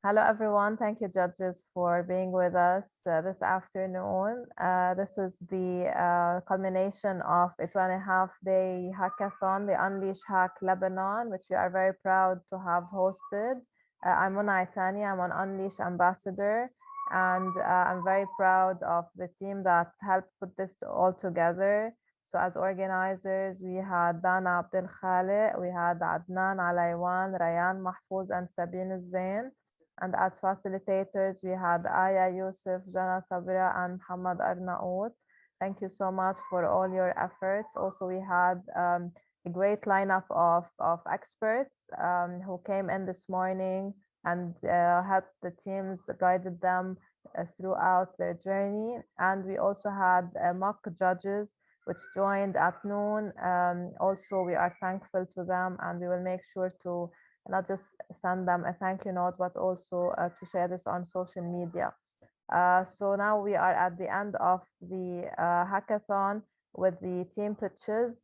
Hello, everyone. Thank you, judges, for being with us this afternoon. This is the culmination of a 2.5-day hackathon, the Unleash Hack Lebanon, which we are very proud to have hosted. I'm Untitled. I'm an Unleash ambassador, and I'm very proud of the team that helped put this all together. So as organizers, we had Dana Abdel Khaliq, we had Adnan Alaywan, Rayan Mahfouz, and Sabine Zain. And as facilitators, we had Aya Yusuf, Jana Sabira, and Muhammad Arnaout. Thank you so much for all your efforts. Also, we had a great lineup of experts who came in this morning and helped the teams, guided them throughout their journey. And we also had mock judges which joined at noon. Also, we are thankful to them, and we will make sure to not just send them a thank you note, but also to share this on social media. So now we are at the end of the hackathon with the team pitches.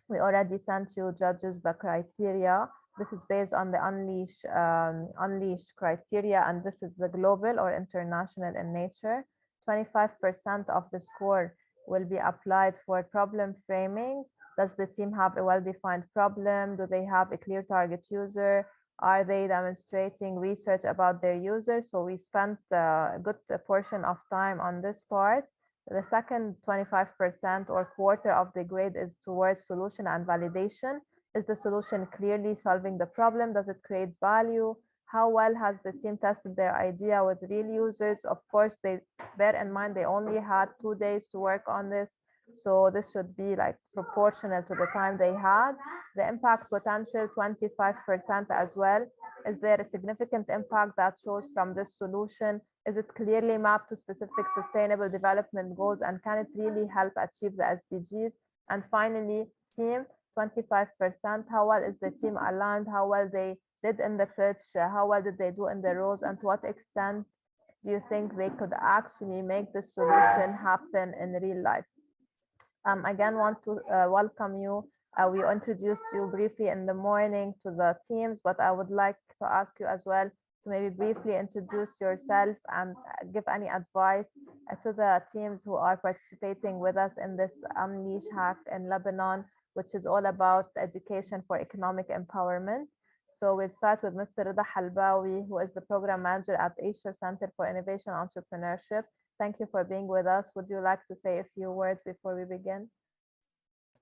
We already sent you, judges, the criteria. This is based on the Unleash criteria, and this is the global or international in nature. 25% of the score will be applied for problem framing. Does the team have a well-defined problem? Do they have a clear target user? Are they demonstrating research about their users? So we spent a good portion of time on this part. The second 25% or quarter of the grade is towards solution and validation. Is the solution clearly solving the problem? Does it create value? How well has the team tested their idea with real users? Of course, they bear in mind they only had 2 days to work on this. So this should be like proportional to the time they had. The impact potential, 25% as well. Is there a significant impact that shows from this solution? Is it clearly mapped to specific sustainable development goals? And can it really help achieve the SDGs? And finally, team, 25%. How well is the team aligned? How well they did in the pitch? How well did they do in the roles? And to what extent do you think they could actually make the solution happen in real life? Again, want to welcome you. We introduced you briefly in the morning to the teams, but I would like to ask you as well to maybe briefly introduce yourself and give any advice to the teams who are participating with us in this Unleash Hack in Lebanon, which is all about education for economic empowerment. So we'll start with Mr. Rida Halbawi, who is the program manager at Asia Center for Innovation and Entrepreneurship. Thank you for being with us. Would you like to say a few words before we begin?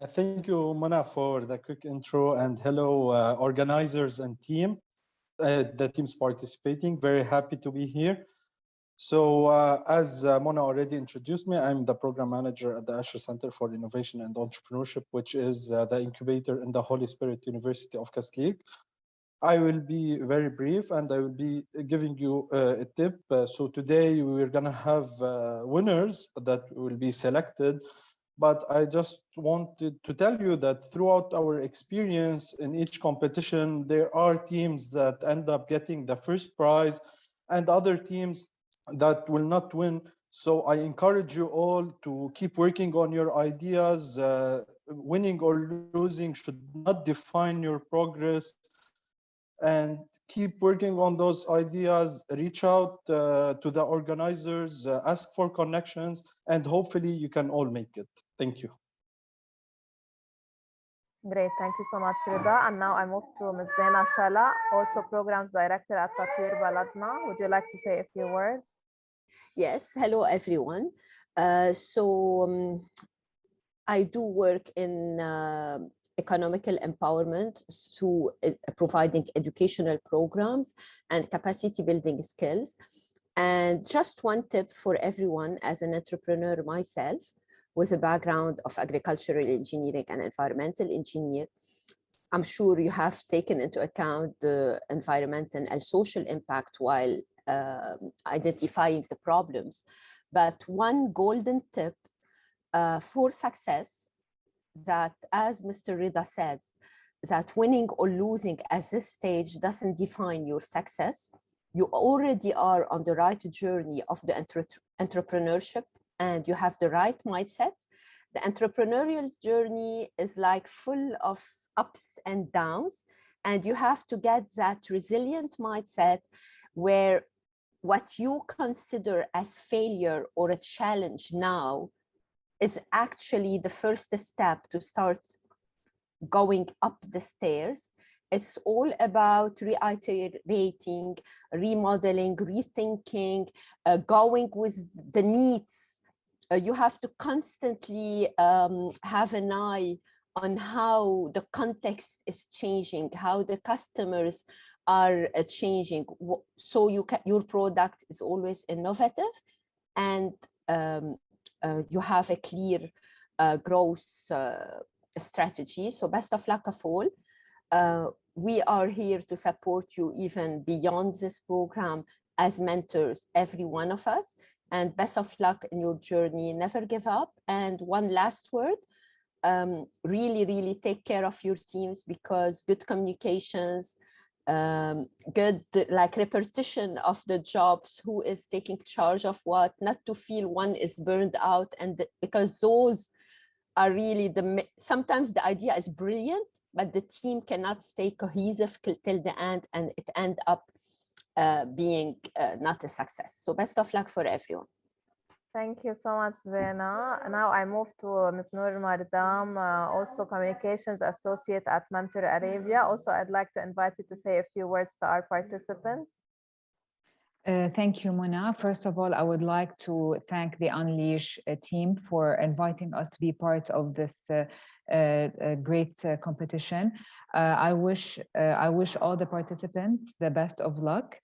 Thank you, Mona, for the quick intro, and hello, organizers and team. The team's participating. Very happy to be here. So as Mona already introduced me, I'm the program manager at the Asher Center for Innovation and Entrepreneurship, which is the incubator in the Holy Spirit University of Castleig. I will be very brief, and I will be giving you a tip. So today we're going to have winners that will be selected. But I just wanted to tell you that throughout our experience in each competition, there are teams that end up getting the first prize and other teams that will not win. So I encourage you all to keep working on your ideas. Winning or losing should not define your progress. And keep working on those ideas, reach out to the organizers, ask for connections, and hopefully you can all make it. Thank you. Great, thank you so much, Rida. And now I move to Ms. Zaina Shala, also Programs Director at Tatweer Baladna. Would you like to say a few words? Yes, hello everyone. I do work in economical empowerment through providing educational programs and capacity building skills. And just one tip for everyone as an entrepreneur myself, with a background of agricultural engineering and environmental engineer, I'm sure you have taken into account the environmental and social impact while identifying the problems. But one golden tip for success, that as Mr. Rida said, that winning or losing at this stage doesn't define your success. You already are on the right journey of the entrepreneurship, and you have the right mindset. The entrepreneurial journey is like full of ups and downs, and you have to get that resilient mindset where what you consider as failure or a challenge now is actually the first step to start going up the stairs. It's all about reiterating, remodeling, rethinking, going with the needs. You have to constantly have an eye on how the context is changing, how the customers are changing. So your product is always innovative, and you have a clear growth strategy. So best of luck of all. We are here to support you even beyond this program as mentors, every one of us. And best of luck in your journey. Never give up. And one last word, really, really take care of your teams, because good communications, good like repetition of the jobs, who is taking charge of what, not to feel one is burned out. And because those are really sometimes the idea is brilliant, but the team cannot stay cohesive till the end, and it end up being not a success. So best of luck for everyone. Thank you so much, Zena. Now I move to Ms. Noor Mardam, also Communications Associate at Mentor Arabia. Also, I'd like to invite you to say a few words to our participants. Thank you, Mona. First of all, I would like to thank the Unleash team for inviting us to be part of this great competition. I wish all the participants the best of luck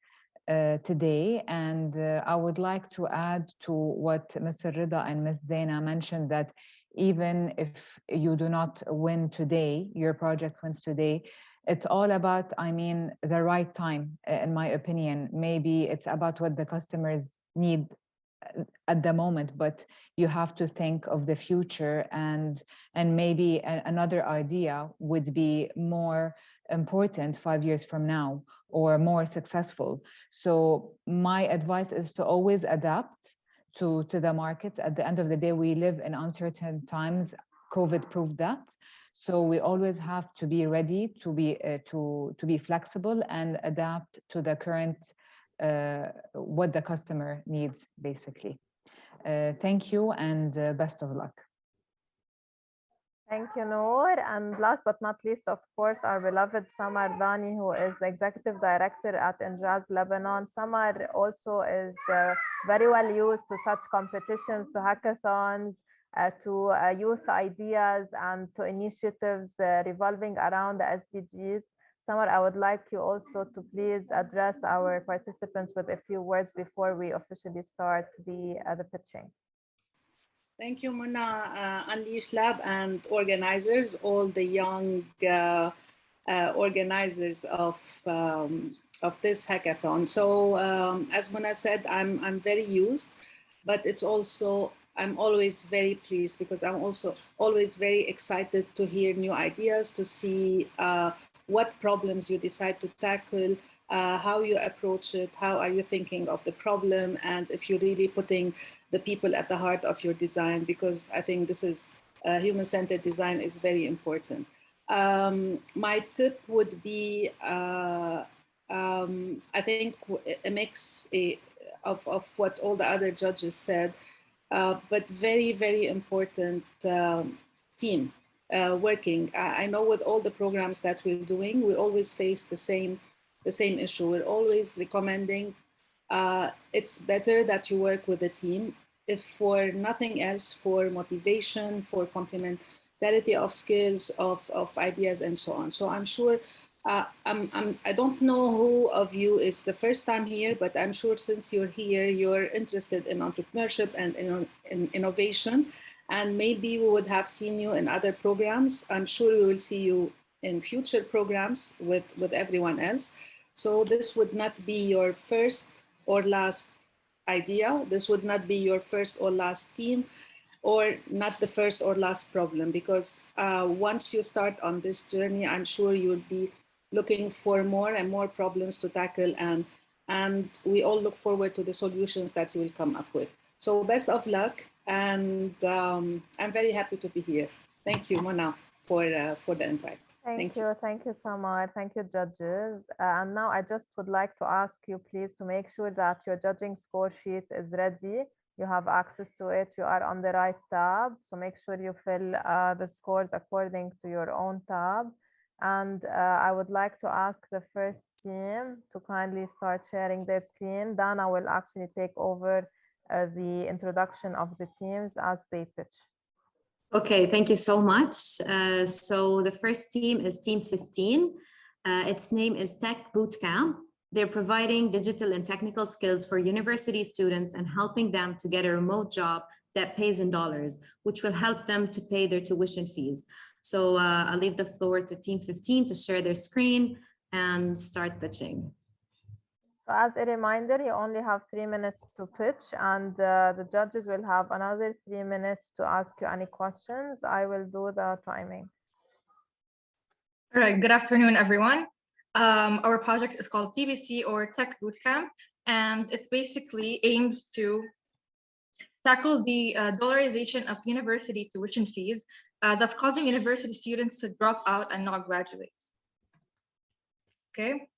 today, and I would like to add to what Mr. Rida and Ms. Zaina mentioned, that even if you do not win today, your project wins today, it's all about, the right time, in my opinion. Maybe it's about what the customers need at the moment, but you have to think of the future, and maybe another idea would be more important 5 years from now, or more successful. So my advice is to always adapt to the markets. At the end of the day, we live in uncertain times. COVID proved that. So we always have to be ready to be flexible and adapt to the current what the customer needs, basically. Thank you, and best of luck. Thank you, Noor. And last but not least, of course, our beloved Samar Dani, who is the Executive Director at Injaz Lebanon. Samar also is very well used to such competitions, to hackathons, to youth ideas, and to initiatives revolving around the SDGs. Samar, I would like you also to please address our participants with a few words before we officially start the pitching. Thank you, Mona, Unleash Lab and organizers, all the young organizers of this hackathon. So as Mona said, I'm very used, but it's also, I'm always very pleased, because I'm also always very excited to hear new ideas, to see what problems you decide to tackle, how you approach it, how are you thinking of the problem, and if you're really putting the people at the heart of your design, because I think this is human-centered design is very important. My tip would be, I think, a mix of what all the other judges said, but very, very important team working. I know with all the programs that we're doing, we always face the same issue. We're always recommending it's better that you work with a team, if for nothing else, for motivation, for complementarity of skills, of ideas, and so on. So I'm sure, I don't know who of you is the first time here, but I'm sure since you're here, you're interested in entrepreneurship and in innovation, and maybe we would have seen you in other programs. I'm sure we will see you in future programs with everyone else. So this would not be your first or last idea. This would not be your first or last team, or not the first or last problem, because once you start on this journey, I'm sure you'll be looking for more and more problems to tackle, and we all look forward to the solutions that you will come up with. So best of luck, and I'm very happy to be here. Thank you, Mona, for the invite. Thank you so much. Thank you, judges. And now I just would like to ask you, please, to make sure that your judging score sheet is ready. You have access to it. You are on the right tab. So make sure you fill the scores according to your own tab. And I would like to ask the first team to kindly start sharing their screen. Dana will actually take over the introduction of the teams as they pitch. Okay, thank you so much. So the first team is Team 15. Its name is Tech Bootcamp. They're providing digital and technical skills for university students and helping them to get a remote job that pays in dollars, which will help them to pay their tuition fees. So I'll leave the floor to Team 15 to share their screen and start pitching. So as a reminder, you only have 3 minutes to pitch, and the judges will have another 3 minutes to ask you any questions. I will do the timing. All right, good afternoon, everyone. Our project is called TBC, or Tech Bootcamp, and it's basically aimed to tackle the dollarization of university tuition fees that's causing university students to drop out and not graduate. Okay.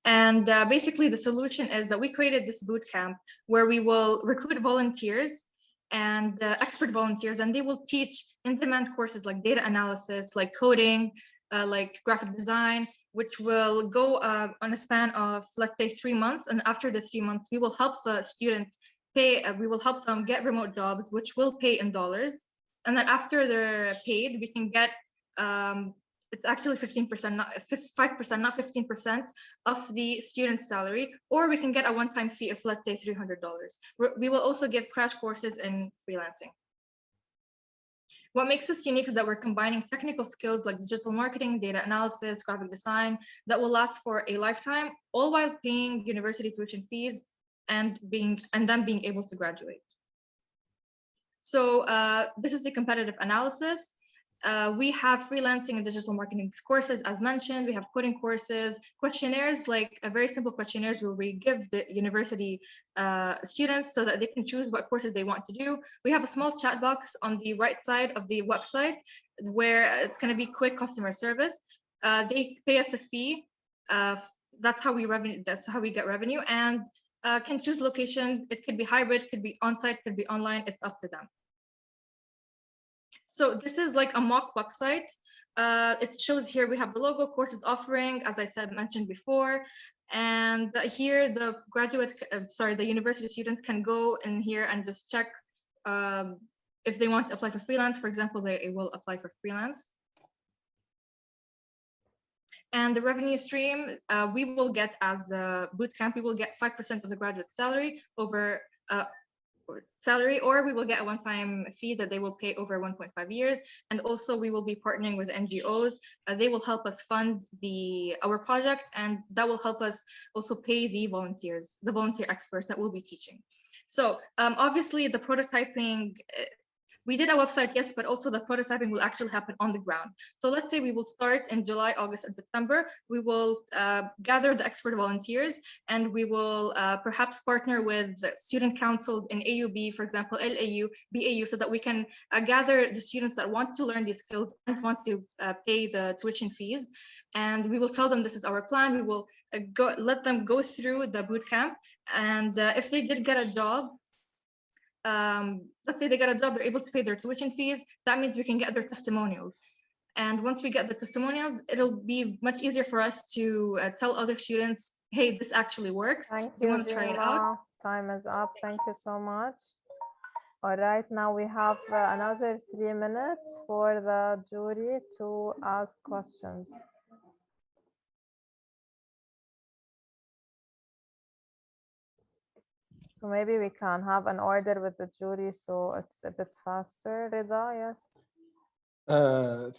And basically, the solution is that we created this bootcamp where we will recruit volunteers and expert volunteers, and they will teach in-demand courses like data analysis, like coding, like graphic design, which will go on a span of, let's say, 3 months. And after the 3 months, we will help the students pay, we will help them get remote jobs, which will pay in dollars. And then after they're paid, we can get, it's actually 15%, not 5%, not 15% of the student's salary, or we can get a one-time fee of, let's say, $300. We will also give crash courses in freelancing. What makes us unique is that we're combining technical skills like digital marketing, data analysis, graphic design that will last for a lifetime, all while paying university tuition fees and then being able to graduate. So this is the competitive analysis. We have freelancing and digital marketing courses, as mentioned. We have coding courses, questionnaires, like a very simple questionnaires where we give the university students so that they can choose what courses they want to do. We have a small chat box on the right side of the website where it's going to be quick customer service. They pay us a fee. That's how we get revenue, and can choose location. It could be hybrid, could be on-site, could be online. It's up to them. So this is like a mock website. It shows here we have the logo, courses offering, as I mentioned before. And here the the university student can go in here and just check if they want to apply for freelance. For example, they will apply for freelance. And the revenue stream, we will get as a bootcamp, we will get 5% of the graduate salary over or we will get a one-time fee that they will pay over 1.5 years. And also we will be partnering with NGOs. They will help us fund our project, and that will help us also pay the volunteers, the volunteer experts that will be teaching. So obviously the prototyping, we did a website, yes, but also the prototyping will actually happen on the ground. So let's say we will start in July, August, and September. We will gather the expert volunteers, and we will perhaps partner with student councils in AUB, for example, LAU, BAU, so that we can gather the students that want to learn these skills and want to pay the tuition fees. And we will tell them this is our plan. We will let them go through the bootcamp. And if they did get a job, let's say they got a job, they're able to pay their tuition fees. That means we can get their testimonials. And once we get the testimonials, it'll be much easier for us to tell other students, hey, this actually works. Thank you you, want to try it out? Time is up. Thank you so much. All right, now we have another 3 minutes for the jury to ask questions. So maybe we can have an order with the jury so it's a bit faster. Rida, yes?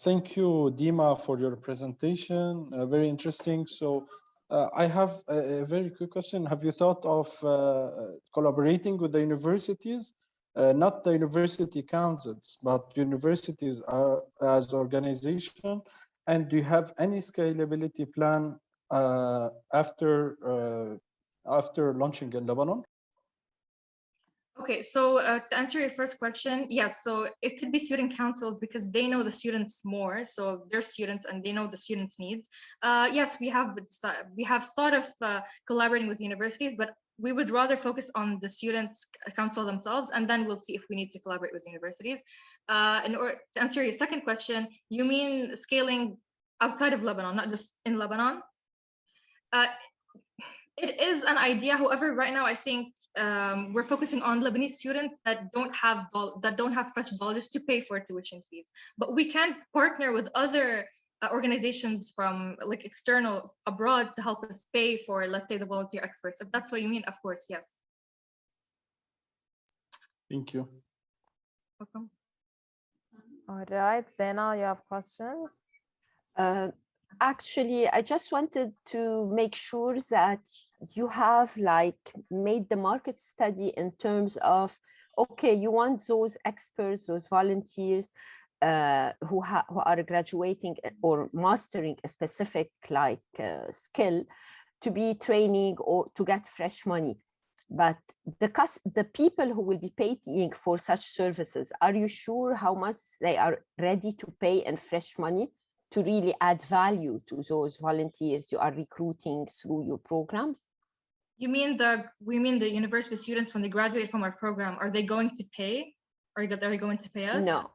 Thank you, Dima, for your presentation. Very interesting. So I have a very quick question. Have you thought of collaborating with the universities? Not the university councils, but universities as organization. And do you have any scalability plan after launching in Lebanon? Okay, so to answer your first question, yes, so it could be student councils because they know the students more, so they're students and they know the students' needs. Yes, we have thought of collaborating with universities, but we would rather focus on the students' council themselves, and then we'll see if we need to collaborate with universities. In order to answer your second question, you mean scaling outside of Lebanon, not just in Lebanon? It is an idea. However, right now I think we're focusing on Lebanese students that don't have fresh dollars to pay for tuition fees. But we can partner with other organizations from like external abroad to help us pay for, let's say, the volunteer experts. If that's what you mean, of course, yes. Thank you. Welcome. All right, Zena, you have questions? Actually, I just wanted to make sure that you have like made the market study in terms of, okay, you want those experts, those volunteers who are graduating or mastering a specific like skill to be training or to get fresh money. But the people who will be paying for such services, are you sure how much they are ready to pay in fresh money to really add value to those volunteers you are recruiting through your programs? We mean the university students when they graduate from our program, are they going to pay? Are they going to pay us? No.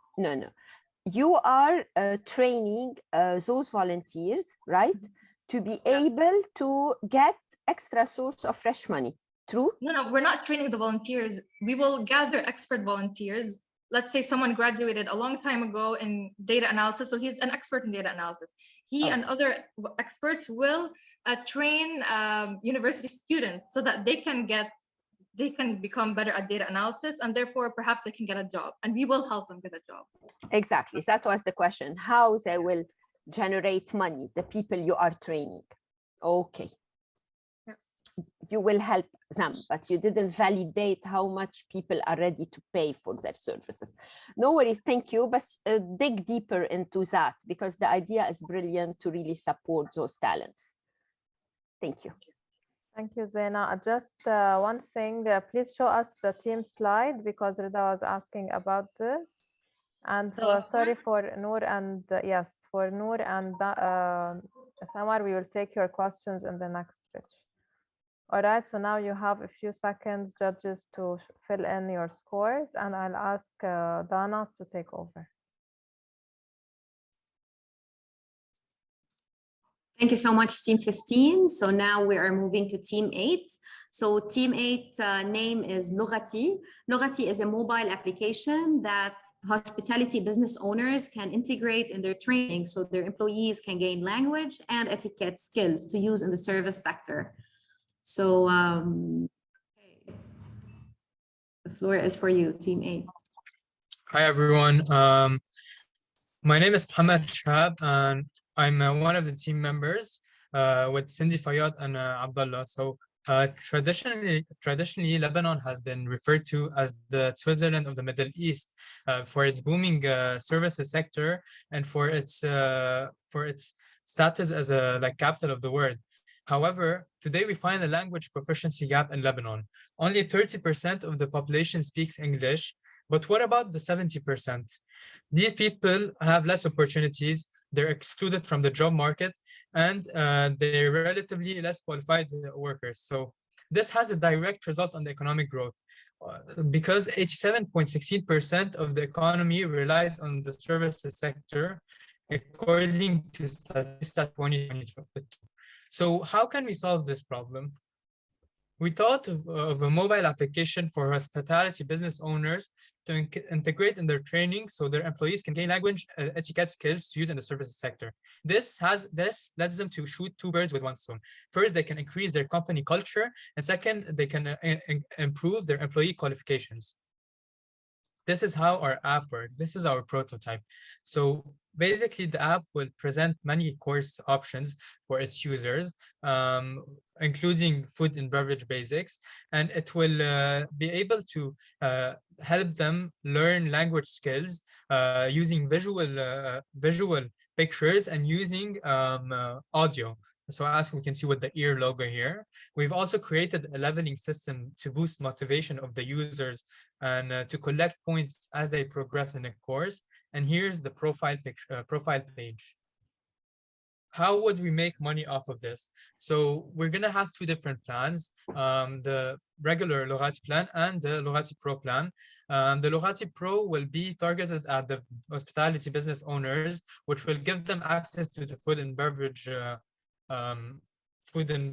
You are training those volunteers, right? To be able to get extra source of fresh money. True? No, we're not training the volunteers. We will gather expert volunteers. Let's say someone graduated a long time ago in data analysis, so he's an expert in data analysis. He and other experts will train university students so that they can become better at data analysis, and therefore perhaps they can get a job, and we will help them get a job. Exactly, that was the question, how they will generate money, the people you are training. Okay. Yes. You will help them, but you didn't validate how much people are ready to pay for their services. No worries, thank you, but dig deeper into that because the idea is brilliant to really support those talents. Thank you. Thank you, Zena. Just one thing, please show us the team slide because Rida was asking about this. And sorry for Noor and yes, for Noor and Samar, we will take your questions in the next pitch. All right, so now you have a few seconds, judges, to fill in your scores, and I'll ask Dana to take over. Thank you so much, Team 15. So now we are moving to Team 8. So Team 8 name is Lugati. Lugati is a mobile application that hospitality business owners can integrate in their training so their employees can gain language and etiquette skills to use in the service sector. So the floor is for you, Team 8. Hi, everyone. My name is Mohammed Shahab, and I'm one of the team members with Cindy Fayyad and Abdullah. So traditionally, Lebanon has been referred to as the Switzerland of the Middle East for its booming services sector and for its status as a capital of the world. However, today we find a language proficiency gap in Lebanon. Only 30% of the population speaks English, but what about the 70%? These people have less opportunities, they're excluded from the job market, and they're relatively less qualified workers. So this has a direct result on the economic growth because 87.16% of the economy relies on the services sector, according to Statista 2022. So how can we solve this problem? We thought of a mobile application for hospitality business owners to integrate in their training so their employees can gain language etiquette skills to use in the services sector. This lets them to shoot two birds with one stone. First, they can increase their company culture, and second, they can improve their employee qualifications. This is how our app works. This is our prototype. So basically, the app will present many course options for its users, including food and beverage basics, and it will be able to help them learn language skills using visual pictures and using audio. So as we can see with the ear logo here, we've also created a leveling system to boost motivation of the users and to collect points as they progress in a course. And here's the profile page. How would we make money off of this? So we're going to have two different plans, the regular Logati plan and the Logati Pro plan. The Logati Pro will be targeted at the hospitality business owners, which will give them access to the food and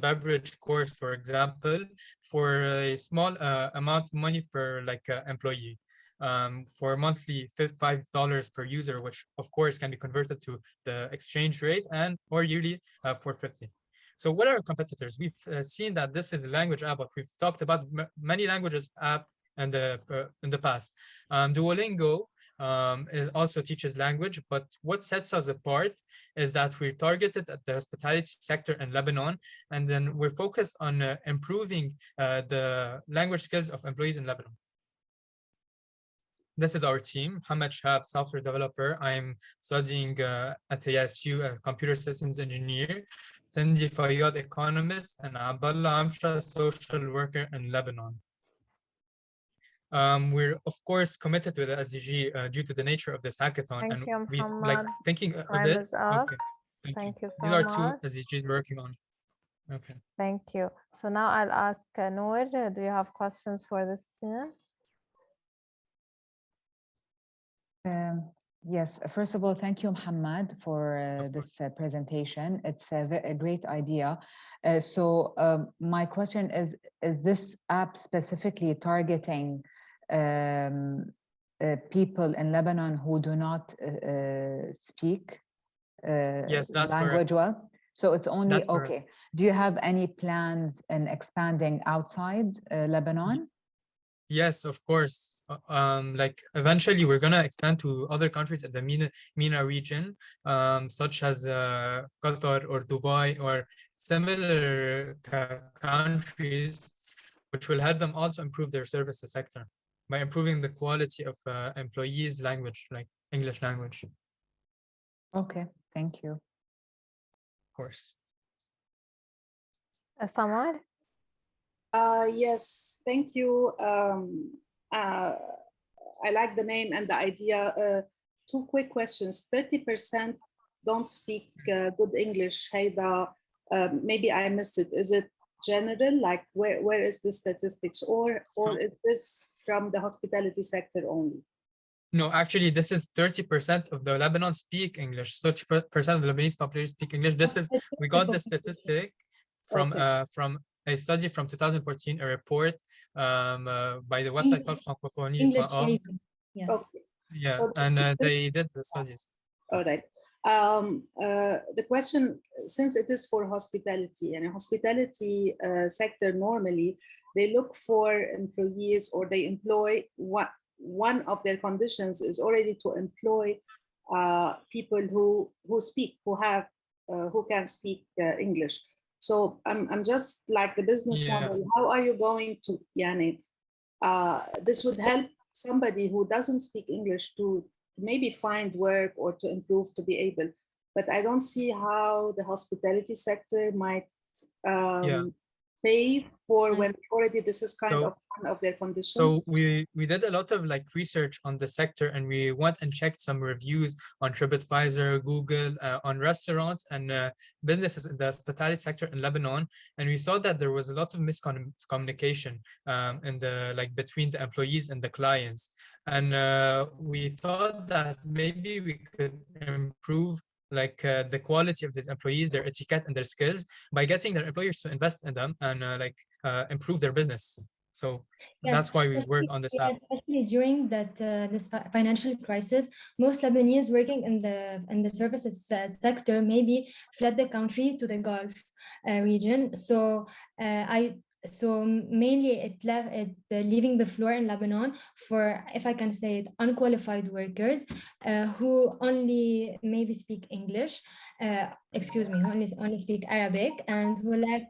beverage course, for example, for a small amount of money per employee. For monthly $5 per user, which of course can be converted to the exchange rate, and or yearly for 50. So what are our competitors? We've seen that this is a language app, but we've talked about many languages app in the past. Duolingo also teaches language, but what sets us apart is that we're targeted at the hospitality sector in Lebanon, and then we're focused on improving the language skills of employees in Lebanon. This is our team. Muhammad Shahab, software developer. I'm studying at ASU as computer systems engineer. Sandy Fayyad, economist, and Abdullah Amsha, social worker in Lebanon. We're of course committed to the SDG due to the nature of this hackathon. Thank and you, we Muhammad. thinking of Time this. is up. Okay. Thank you so These are much. two SDGs we're working on. Okay. Thank you. So now I'll ask Noor, do you have questions for this team? Yes, first of all, thank you, Muhammad, for this presentation. It's a great idea. So my question is this app specifically targeting people in Lebanon who do not speak yes, that's language correct. well? So it's only, that's okay. Correct. Do you have any plans in expanding outside Lebanon? Yes, of course. Eventually, we're gonna expand to other countries in the MENA region, such as Qatar or Dubai or similar countries, which will help them also improve their services sector by improving the quality of employees' language, like English language. Okay, thank you. Of course. Samar? Yes, thank you. I like the name and the idea. Two quick questions. 30% don't speak good English. Haida, maybe I missed it. Is it general? Like where is the statistics, or is this from the hospitality sector only? No, actually, this is 30% of the Lebanon speak English. 30% of the Lebanese population speak English. This is, we got the statistic from a study from 2014, a report by the website called Francophonie. Yes. Okay. Yeah, So and they did the studies. All right. The question, since it is for hospitality, and a hospitality sector normally, they look for employees, or they employ one of their conditions is already to employ people who can speak English. So I'm just like the business model. How are you going to, this would help somebody who doesn't speak English to maybe find work or to improve, to be able, but I don't see how the hospitality sector might pay for when already this is kind of one of their conditions. So we did a lot of research on the sector, and we went and checked some reviews on TripAdvisor, Google, on restaurants and businesses in the hospitality sector in Lebanon, and we saw that there was a lot of miscommunication in the between the employees and the clients, and we thought that maybe we could improve the quality of these employees, their etiquette and their skills, by getting their employers to invest in them and improve their business. So that's why we worked on this app. Especially during that this financial crisis, most Lebanese working in the services sector maybe fled the country to the Gulf region. So so mainly it left leaving the floor in Lebanon for, if I can say it, unqualified workers who only maybe speak English, who only speak Arabic, and who lack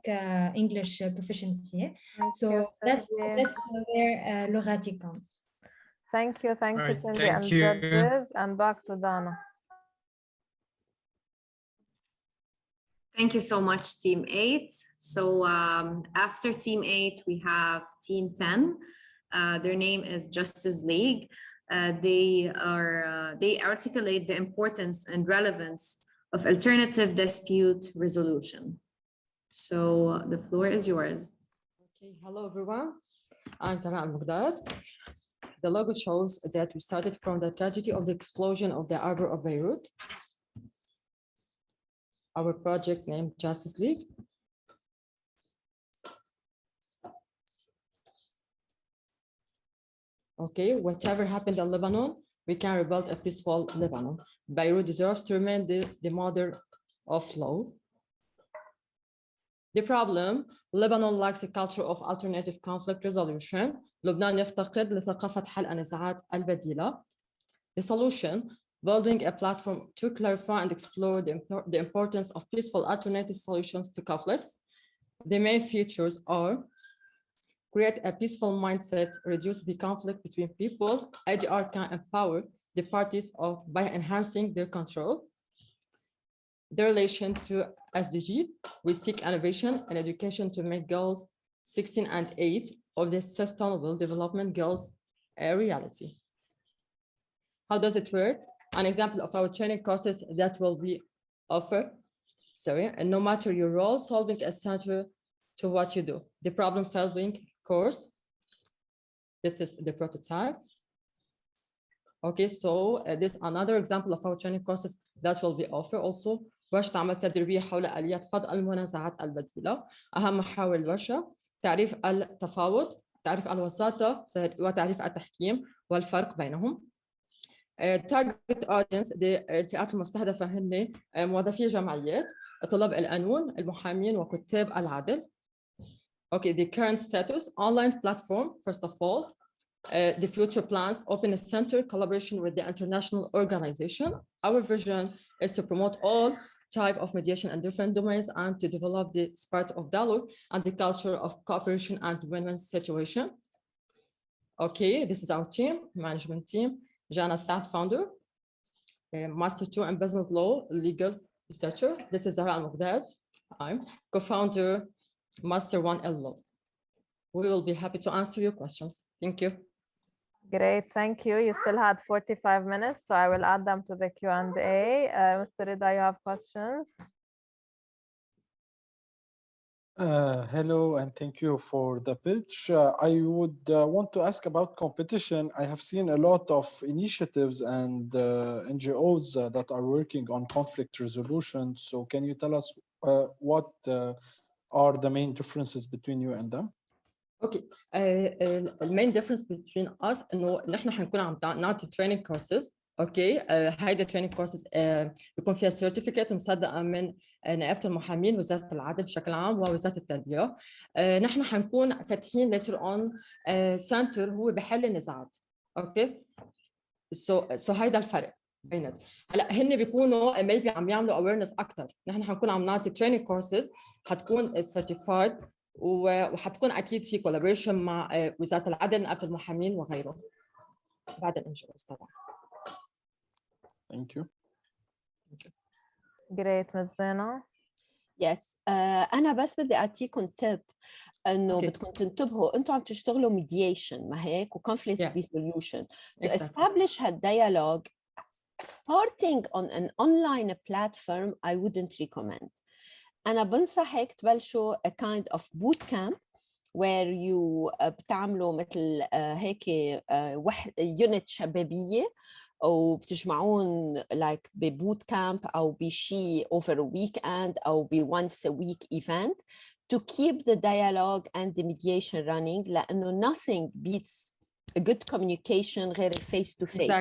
English proficiency. So that's where Logati comes. Thank you, Cindy and you. judges, and back to Dana. Thank you so much, Team 8. So after Team 8, we have Team 10. Their name is Justice League. They articulate the importance and relevance of alternative dispute resolution. So the floor is yours. Okay, hello everyone. I'm Sana Al-Muqdad. The logo shows that we started from the tragedy of the explosion of the harbor of Beirut. Our project named Justice League. Okay, whatever happened in Lebanon, we can rebuild a peaceful Lebanon. Beirut deserves to remain the mother of law. The problem, Lebanon lacks a culture of alternative conflict resolution. لبنان يفتقد لثقافة حل النزاعات البديلة. The solution, building a platform to clarify and explore the importance of peaceful alternative solutions to conflicts. The main features are create a peaceful mindset, reduce the conflict between people. IDR can empower the parties by enhancing their control. The relation to SDG, we seek innovation and education to make goals 16 and 8 of the Sustainable Development Goals a reality. How does it work? An example of our training courses that will be offered. And no matter your role, solving is central to what you do. The problem solving course. This is the prototype. Okay, so this is another example of our training courses that will be offered also. ورشة عمل تدريبية حول آليات فض المنازعات البديلة. أهم محاور الورشة تعريف التفاوض، تعريف الوساطة وتعريف التحكيم والفرق بينهم. target audience الفئات المستهدفة هن موظفي جمعيات، طلاب القانون، المحامين وكتاب العدل. Okay, the current status, online platform, first of all. The future plans, open a center, collaboration with the international organization. Our vision is to promote all type of mediation in different domains and to develop the spirit of dialogue and the culture of cooperation and win-win situation. Okay, this is our team, management team. Jana Saad, founder, Master 2 in Business Law, legal researcher. This is Zahra Al-Muqdad. I'm co-founder, Master 1 in Law. We will be happy to answer your questions. Thank you. Great, thank you. You still had 45 minutes, so I will add them to the Q&A. Mr. Rida, you have questions? Hello, and thank you for the pitch. I would want to ask about competition. I have seen a lot of initiatives and NGOs that are working on conflict resolution. So can you tell us what are the main differences between you and them? Okay, the main difference between us إنه نحن حنكون عم نعطي training courses. اوكي هيدا training courses بيكون فيها certificate مصدقه من نقابه المحامين، وزاره العدل بشكل عام ووزاره التربيه. نحن حنكون فاتحين later on center هو بحل النزاعات. اوكي سو هيدا الفرق بيننا. هلا هن بيكونوا maybe عم يعملوا awareness اكثر. نحن حنكون عم نعطي training courses حتكون certified وحتكون اكيد في collaboration مع وزاره العدل، نقابه المحامين وغيره بعد الانجوز طبعا. Thank you. Great, Ms. Zena. Yes, أنا بس بدي أعطيكم تip إنه بدكم تنتبهوا أنتم عم تشتغلوا mediation ما هيك و conflict resolution. To establish a dialogue, starting on an online platform, I wouldn't recommend. أنا بنصح هيك تبلشوا a kind of boot camp where you بتعملوا مثل هيك unit شبابية أو بتجمعون like ببوت كامب أو بشي over a weekend أو once a week event to keep the dialogue and the mediation running لأنه nothing beats a good communication غير face to face.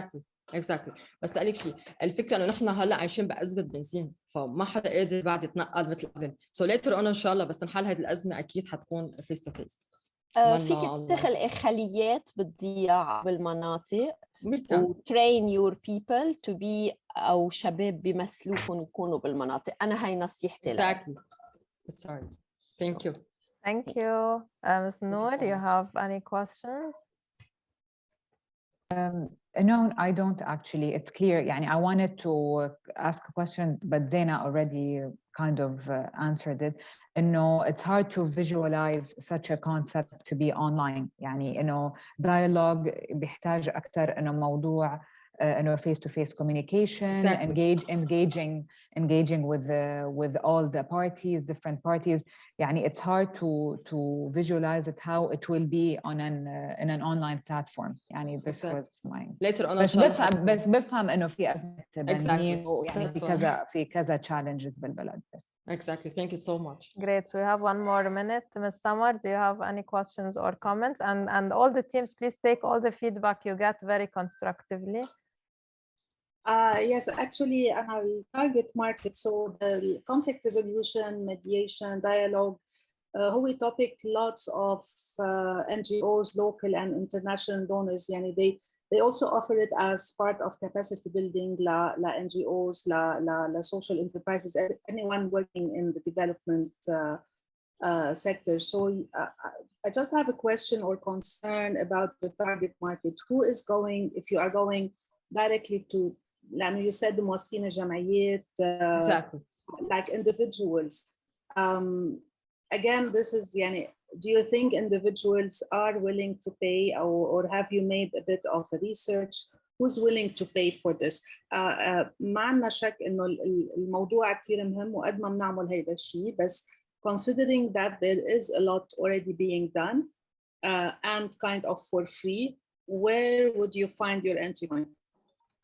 Exactly. بس أقول لك شيء، الفكرة إنه نحن هلا عايشين بأزمة بنزين، فما حدا قادر بعد يتنقل مثل قبل. So later on إن شاء الله بس تنحل هذه الأزمة أكيد حتكون face to face. فيك تخلق خليات بالضياع بالمناطق و train your people to be أو شباب بيمثلوكم يكونوا بالمناطق. أنا هاي نصيحتي لك. Exactly. That's right. Thank you. Thank you. Ms. Noor, do you have any questions? No, I don't actually. It's clear. يعني I wanted to ask a question, but Zaina already kind of answered it. إنه it's hard to visualize such a concept to be online. يعني إنه dialogue بيحتاج أكثر إنه موضوع إنه face-to-face communication, Exactly. engaging with all the parties, different parties. يعني it's hard to visualize it how it will be on in an online platform. يعني this Exactly. was mine. Later on بس بفهم إنه في أزمة بنزين ويعني في كذا challenges بالبلد. Exactly. Thank you so much. Great. So we have one more minute. Ms. Samar, do you have any questions or comments? And all the teams, please take all the feedback you get very constructively. Yes, actually, our target market, so the conflict resolution, mediation, dialogue, هو topic lots of NGOs, local and international donors. يعني they also offer it as part of capacity building la NGOs, la social enterprises, anyone working in the development sector. So I just have a question or concern about the target market. Who is going, if you are going directly to, you said the موظفين الجمعيات, Exactly. like individuals. Again, this is, do you think individuals are willing to pay, or have you made a bit of research? Who's willing to pay for this? ما عندنا شك إنه الموضوع كتير مهم وقد ما بنعمل هيدا الشيء، بس considering that there is a lot already being done and kind of for free, where would you find your entry point?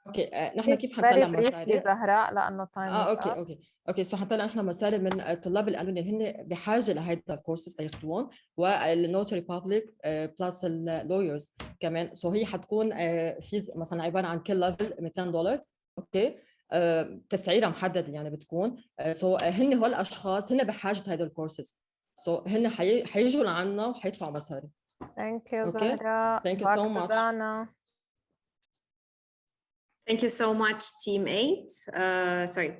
اوكي نحن كيف حنطلع مصاري؟ زهراء لانه تايم اوكي سو حنطلع نحن مصاري من الطلاب اللي قالوا لي هن بحاجه لهيدا الكورسز لياخذوهم، والنوتري بابليك بلس اللويرز كمان. سو هي حتكون فيز مثلا عباره عن كل ليفل $200. اوكي تسعيره محدده يعني بتكون. سو هن هول الاشخاص هن بحاجه هيدا الكورسز، سو هن حيجوا لعنا وحيدفعوا مصاري. Thank you زهراء. Thank you so much. Thank you so much, Team 8.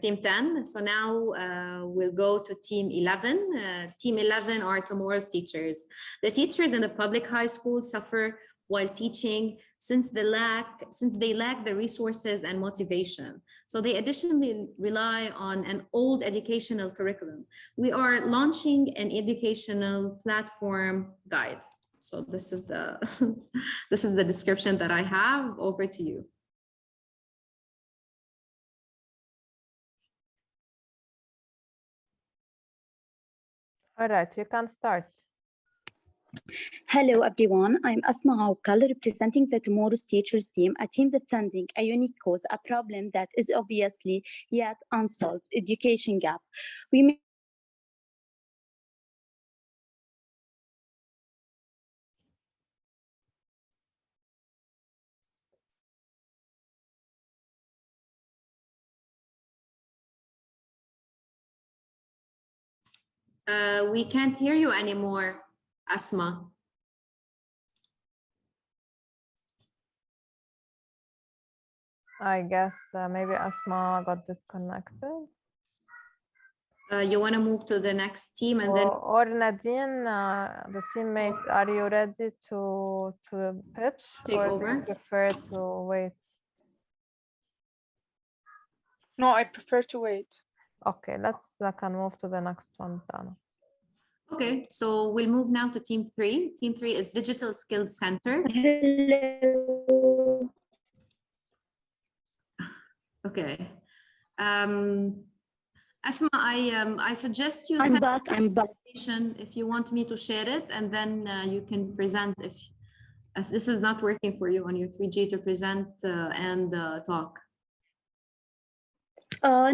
Team 10. So now we'll go to Team 11. Team 11 are tomorrow's teachers. The teachers in the public high school suffer while teaching since they lack the resources and motivation. So they additionally rely on an old educational curriculum. We are launching an educational platform guide. So this is the description that I have. Over to you. All right, you can start. Hello, everyone. I'm Asma Aukal, representing the Tomorrow's Teachers team, a team defending a unique cause, a problem that is obviously yet unsolved, education gap. We can't hear you anymore, Asma. I guess maybe Asma got disconnected. You want to move to the next team and then... Or Nadine, the teammate, are you ready to pitch? Take over? Do you prefer to wait? No, I prefer to wait. Okay, let's move to the next one, Dana. Okay, so we'll move now to Team 3. Team 3 is Digital Skills Center. Hello. Okay. Asma, I suggest you I'm back. If you want me to share it, and then you can present if this is not working for you on your 3G to present and talk.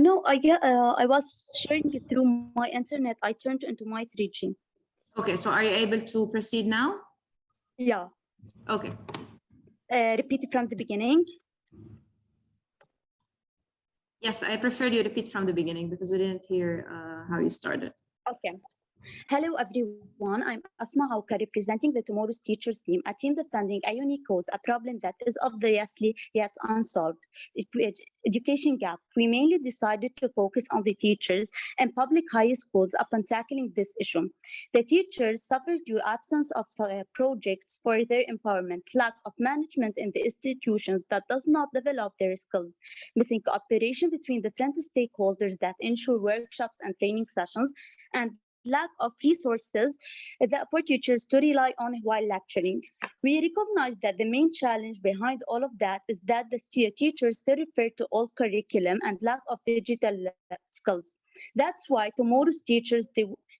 No, I was sharing it through my internet. I turned into my 3G. Okay, so are you able to proceed now? Yeah. Okay. Repeat from the beginning. Yes, I prefer you repeat from the beginning because we didn't hear how you started. Okay. Hello everyone, I'm Asma Hauka representing the Tomorrow's Teachers team, a team that's sending a unique cause, a problem that is obviously yet unsolved. Education gap. We mainly decided to focus on the teachers and public high schools upon tackling this issue. The teachers suffered due absence of projects for their empowerment, lack of management in the institutions that does not develop their skills, missing cooperation between different stakeholders that ensure workshops and training sessions, and lack of resources for teachers to rely on while lecturing. We recognize that the main challenge behind all of that is that the teachers still refer to old curriculum and lack of digital skills. That's why tomorrow's teachers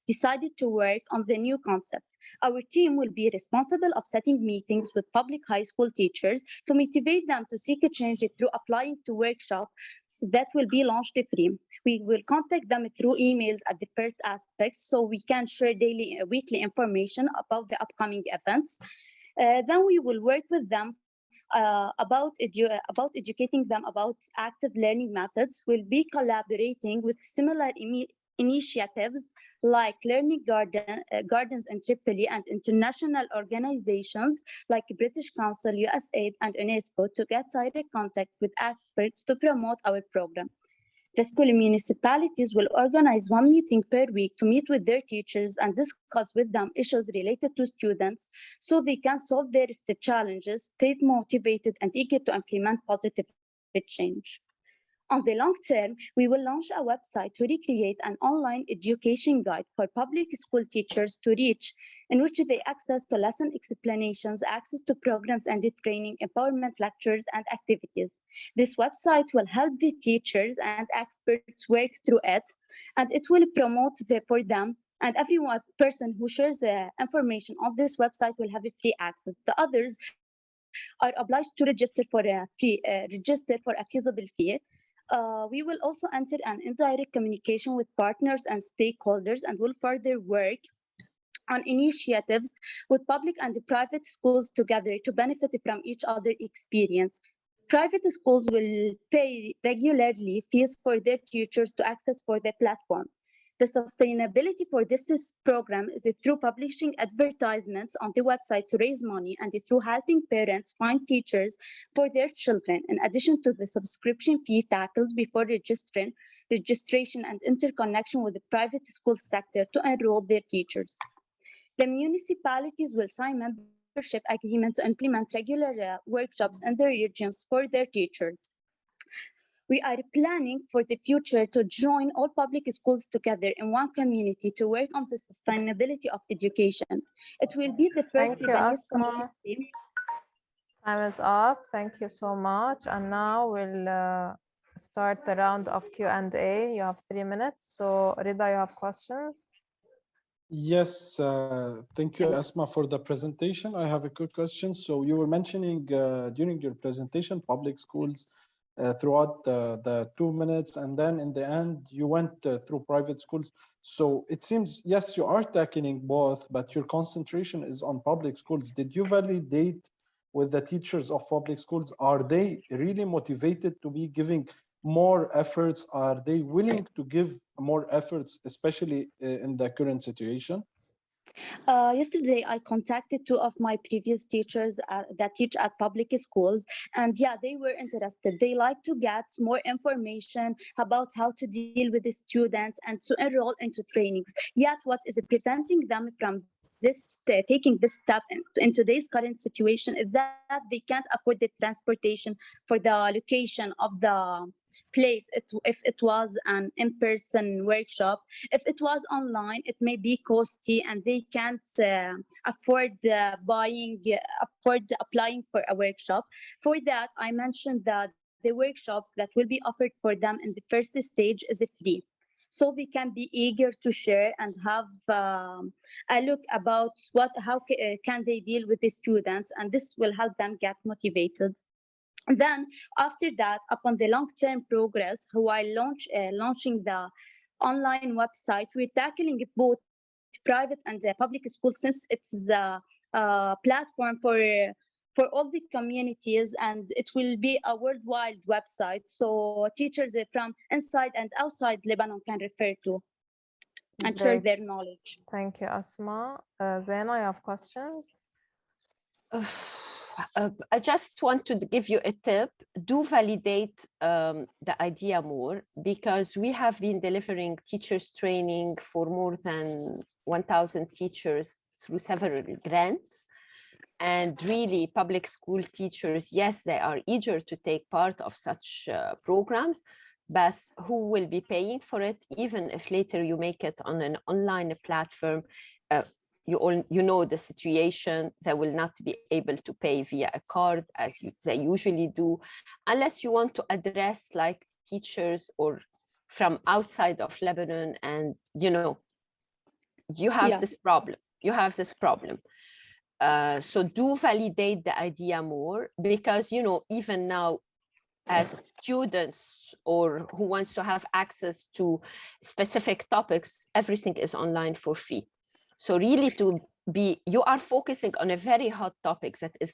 decided to work on the new concept. Our team will be responsible of setting meetings with public high school teachers to motivate them to seek a change through applying to workshops that will be launched free. We will contact them through emails at the first aspect so we can share daily weekly information about the upcoming events. Then we will work with them about educating them about active learning methods. We'll be collaborating with similar initiatives like Gardens in Tripoli and international organizations like British Council, USAID, and UNESCO to get direct contact with experts to promote our program. The school municipalities will organize one meeting per week to meet with their teachers and discuss with them issues related to students so they can solve their challenges, stay motivated, and eager to implement positive change. On the long term, we will launch a website to recreate an online education guide for public school teachers to reach, in which they access to lesson explanations, access to programs and training, empowerment lectures, and activities. This website will help the teachers and experts work through it, and it will promote for them. And every person who shares information on this website will have a free access. The others are obliged to register for a feasible fee. We will also enter an indirect communication with partners and stakeholders and will further work on initiatives with public and private schools together to benefit from each other's experience. Private schools will pay regularly fees for their teachers to access for the platform. The sustainability for this program is through publishing advertisements on the website to raise money and through helping parents find teachers for their children, in addition to the subscription fee tackled before registration and interconnection with the private school sector to enroll their teachers. The municipalities will sign membership agreements to implement regular workshops in their regions for their teachers. We are planning for the future to join all public schools together in one community to work on the sustainability of education. It will be the first Thank you, Asma. Time is up. Thank you so much. And now we'll start the round of Q&A. You have 3 minutes. So Rida, you have questions? Yes, thank you, Asma, for the presentation. I have a quick question. So you were mentioning during your presentation, public schools throughout the 2 minutes, and then in the end, you went through private schools. So it seems, yes, you are tackling both, but your concentration is on public schools. Did you validate with the teachers of public schools? Are they really motivated to be giving more efforts? Are they willing to give more efforts, especially in the current situation? Yesterday, I contacted 2 of my previous teachers that teach at public schools, and yeah, they were interested. They like to get more information about how to deal with the students and to enroll into trainings. Yet, what is preventing them from taking this step in today's current situation is that they can't afford the transportation for the location of the place. If it was an in-person workshop, if it was online, it may be costly and they can't afford applying for a workshop. For that, I mentioned that the workshops that will be offered for them in the first stage is free, so they can be eager to share and have a look about how can they deal with the students, and this will help them get motivated. Then, after that, upon the long-term progress, while launching the online website, we're tackling both private and public schools, since it's a platform for all the communities, and it will be a worldwide website, so teachers from inside and outside Lebanon can refer to. and share Great. their knowledge. Thank you, Asma. Zaina, you have questions? I just want to give you a tip. Do validate the idea more, because we have been delivering teachers training for more than 1,000 teachers through several grants. And really, public school teachers, yes, they are eager to take part of such programs, but who will be paying for it? Even if later you make it on an online platform, you know the situation, they will not be able to pay via a card as they usually do, unless you want to address like teachers or from outside of Lebanon, and you know, you have this problem. You have this problem. So do validate the idea more, because you know, even now, as students or who wants to have access to specific topics, everything is online for free. So really you are focusing on a very hot topic that is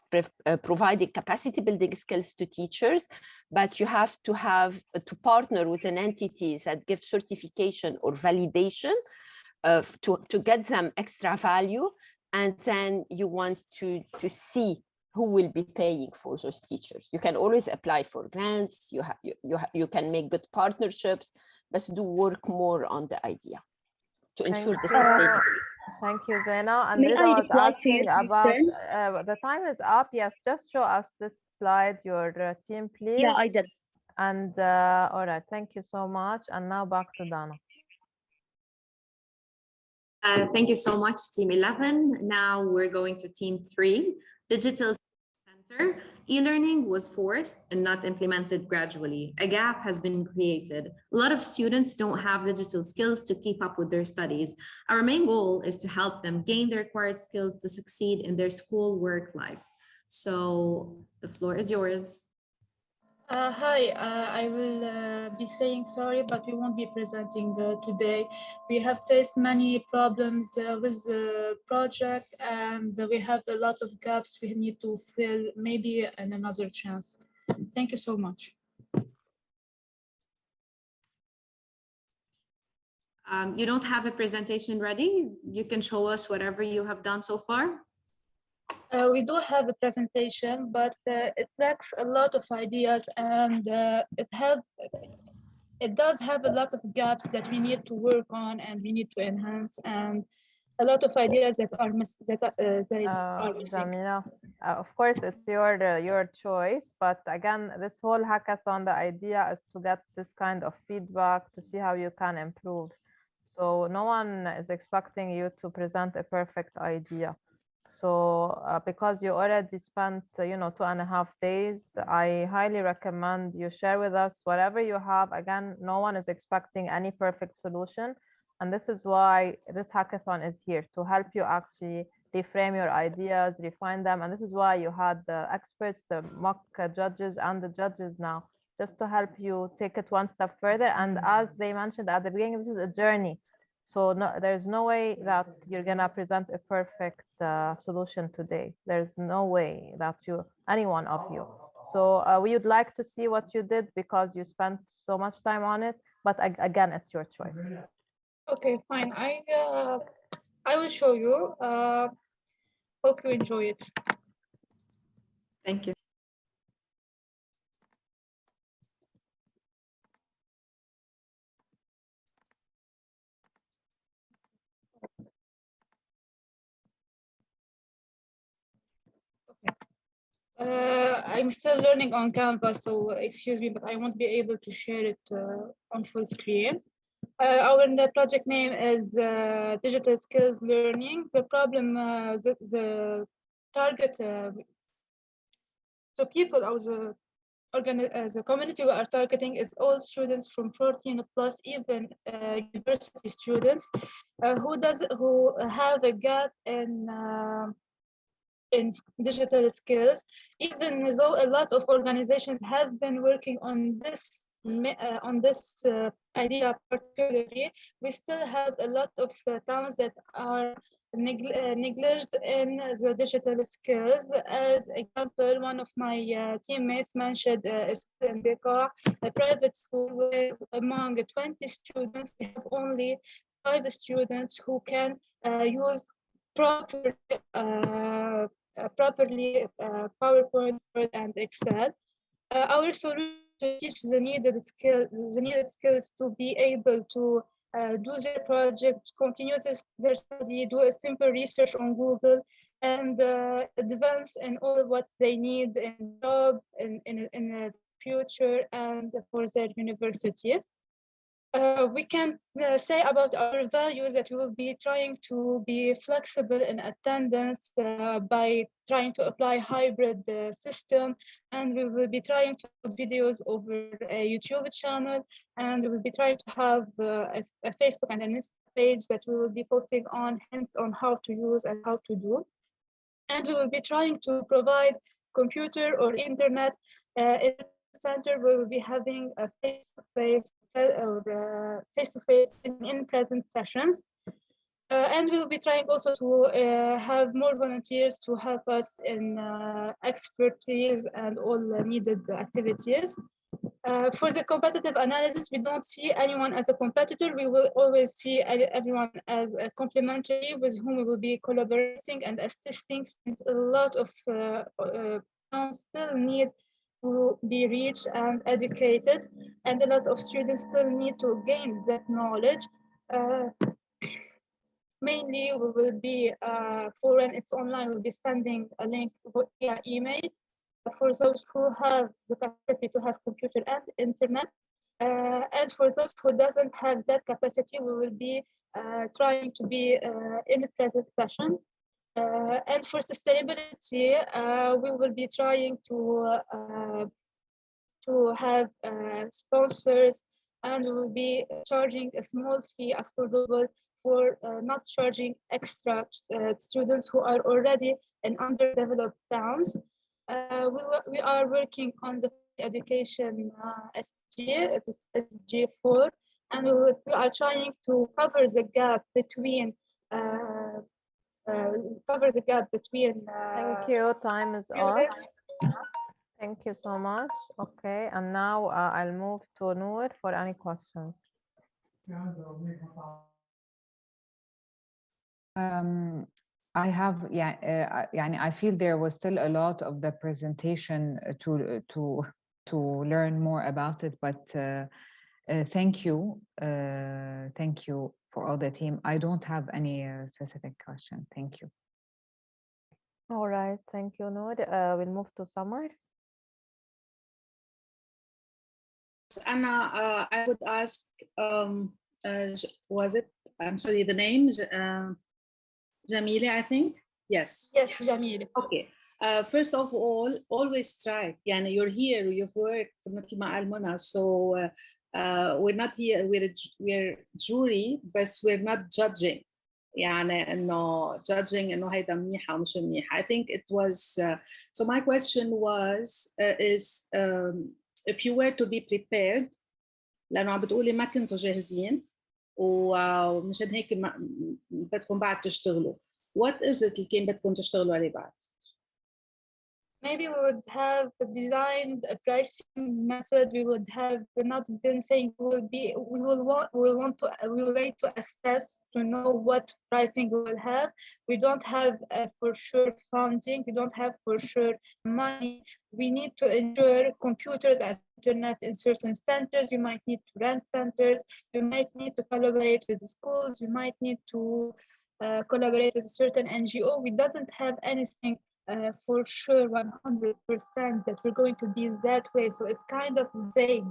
providing capacity building skills to teachers, but you have to partner with an entity that gives certification or validation to get them extra value. And then you want to see who will be paying for those teachers. You can always apply for grants. You can make good partnerships, but do work more on the idea to ensure the sustainability. Thank you, Zaina. And May Rida I was reply to asking your about concern? the time is up. Yes, just show us this slide, your team, please. Yeah, I did. And all right, thank you so much. And now back to Dana. Thank you so much, Team 11. Now we're going to Team 3, Digital Center. E-learning was forced and not implemented gradually. A gap has been created. A lot of students don't have digital skills to keep up with their studies. Our main goal is to help them gain the required skills to succeed in their school work life. So the floor is yours. Hi, I will be saying sorry, but we won't be presenting today. We have faced many problems with the project, and we have a lot of gaps we need to fill, maybe in another chance. Thank you so much. You don't have a presentation ready? You can show us whatever you have done so far. We do have a presentation, but it lacks a lot of ideas, and it does have a lot of gaps that we need to work on and we need to enhance, and a lot of ideas that are missing. Jamila, of course, it's your choice, but again, this whole hackathon, the idea is to get this kind of feedback to see how you can improve. So no one is expecting you to present a perfect idea. So because you already spent 2.5 days, I highly recommend you share with us whatever you have. Again, no one is expecting any perfect solution, and this is why this hackathon is here, to help you actually reframe your ideas, refine them. And this is why you had the experts, the mock judges, and the judges now, just to help you take it one step further. And as they mentioned at the beginning, this is a journey. So there's no way that you're gonna present a perfect solution today. There's no way that any one of you. So we would like to see what you did, because you spent so much time on it. But again, it's your choice. Okay, fine. I will show you. Hope you enjoy it. Thank you. I'm still learning on Canva, so excuse me, but I won't be able to share it on full screen. Our project name is Digital Skills Learning. The problem, the target, so people or the community we are targeting is all students from 14 plus, even university students who have a gap in digital skills. Even though a lot of organizations have been working on this idea particularly, we still have a lot of towns that are neglected in the digital skills. As example, one of my teammates mentioned a school in Bekaa, a private school where among 20 students we have only 5 students who can use properly PowerPoint, Word, and Excel. Our solution to teach the needed skills to be able to do their project, continue their study, do a simple research on Google, and advance in all what they need in job, in the future, and for their university. We can say about our values that we will be trying to be flexible in attendance by trying to apply hybrid system, and we will be trying to put videos over a YouTube channel, and we will be trying to have a Facebook and an Insta page that we will be posting on hints on how to use and how to do. And we will be trying to provide computer or internet in center. We will be having a face-to-face or face-to-face in-present sessions. And we will be trying also to have more volunteers to help us in expertise and all needed activities. For the competitive analysis, we don't see anyone as a competitor. We will always see everyone as a complementary with whom we will be collaborating and assisting, since a lot of towns still need to be reached and educated, and a lot of students still need to gain that knowledge. Mainly, we will be, for when it's online, we'll be sending a link via email for those who have the capacity to have computer and internet. And for those who doesn't have that capacity, we will be trying to be in a present session. And for sustainability, we will be trying to have sponsors, and we will be charging a small fee affordable for not charging extra students who are already in underdeveloped towns. We are working on the education SG4, and we are trying to cover the gap between Thank you. Time is up. Thank you so much. Okay, and now I'll move to Noor for any questions. I have, I feel there was still a lot of the presentation to learn more about it, but thank you for all the team. I don't have any specific question. Thank you. All right, thank you, Noor. We'll move to Summer. Anna, I would ask, was it, I'm sorry, the name, Jamila, I think? Yes. Yes, Jamila. Okay. First of all, always try. Yani you're here, you've worked مثل ما قال منى, so we're not here, we're jury, but we're not judging. يعني إنه judging إنه هيدا منيحة أو مش منيحة. I think it was, so my question was, if you were to be prepared, لأنه عم بتقولي ما كنتوا جاهزين ومشان هيك بدكم بعد تشتغلوا. What is it اللي كان بدكم تشتغلوا عليه بعد؟ Maybe we would have designed a pricing method. We would have not been saying we will wait to assess to know what pricing we will have. We don't have for sure funding. We don't have for sure money. We need to ensure computers and internet in certain centers. You might need to rent centers. You might need to collaborate with the schools. You might need to collaborate with a certain NGO. We doesn't have anything for sure 100% that we're going to be that way. So it's kind of vague.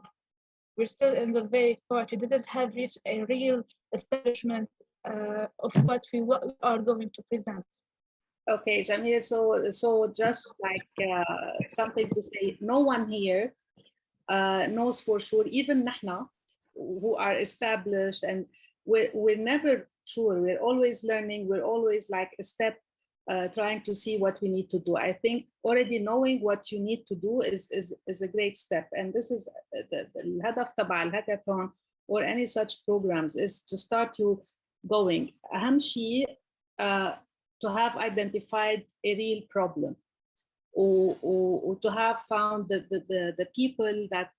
We're still in the vague part. We didn't have reached a real establishment of what we are going to present. Okay, Jamila, so just like something to say, no one here knows for sure, even نحن who are established, and we're never sure. We're always learning. We're always like a step trying to see what we need to do. I think already knowing what you need to do is a great step. And this is the الهدف تبع الهاكاثون or any such programs is to start you going. أهم شيء to have identified a real problem or to have found the people that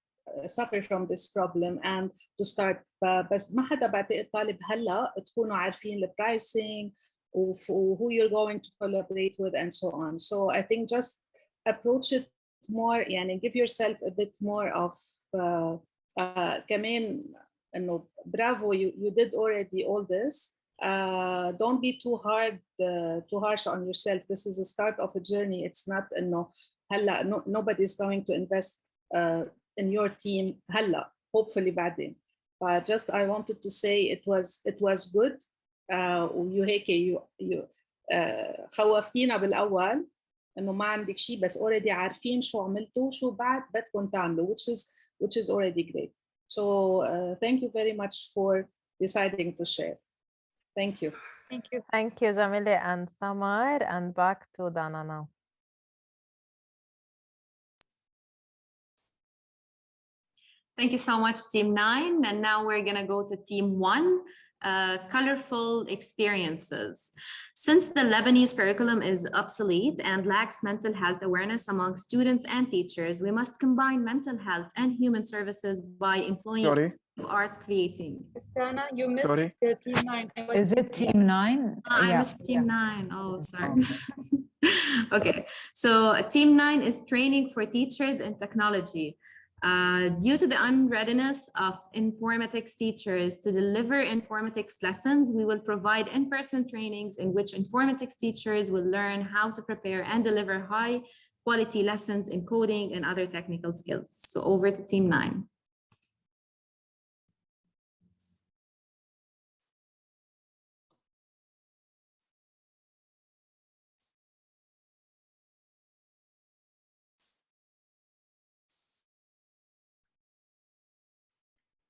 suffer from this problem and to start. بس ما حدا بعتقد طالب هلا تكونوا عارفين the pricing who you're going to collaborate with and so on. So I think just approach it more, يعني give yourself a bit more of كمان إنه bravo, you did already all this. Don't be too harsh on yourself. This is the start of a journey. It's not إنه هلا nobody's going to invest in your team هلا, hopefully بعدين. But just I wanted to say it was good. ويو هيك خوفتينا بالاول انه ما عندك شيء بس already عارفين شو عملتوا شو بعد بدكم تعملوا, which is already great. So thank you very much for deciding to share. Thank you. Thank you, Jamile and Samar, and back to Dana now. Thank you so much, Team 9. And now we're going to go to Team 1. Colorful experiences. Since the Lebanese curriculum is obsolete and lacks mental health awareness among students and teachers, we must combine mental health and human services by employing art creating. Stana, you missed the Team 9. Is it Team 9? I missed Team 9. Oh, sorry. Okay, so Team 9 is training for teachers in technology. Due to the unreadiness of informatics teachers to deliver informatics lessons, we will provide in-person trainings in which informatics teachers will learn how to prepare and deliver high-quality lessons in coding and other technical skills. So over to Team 9.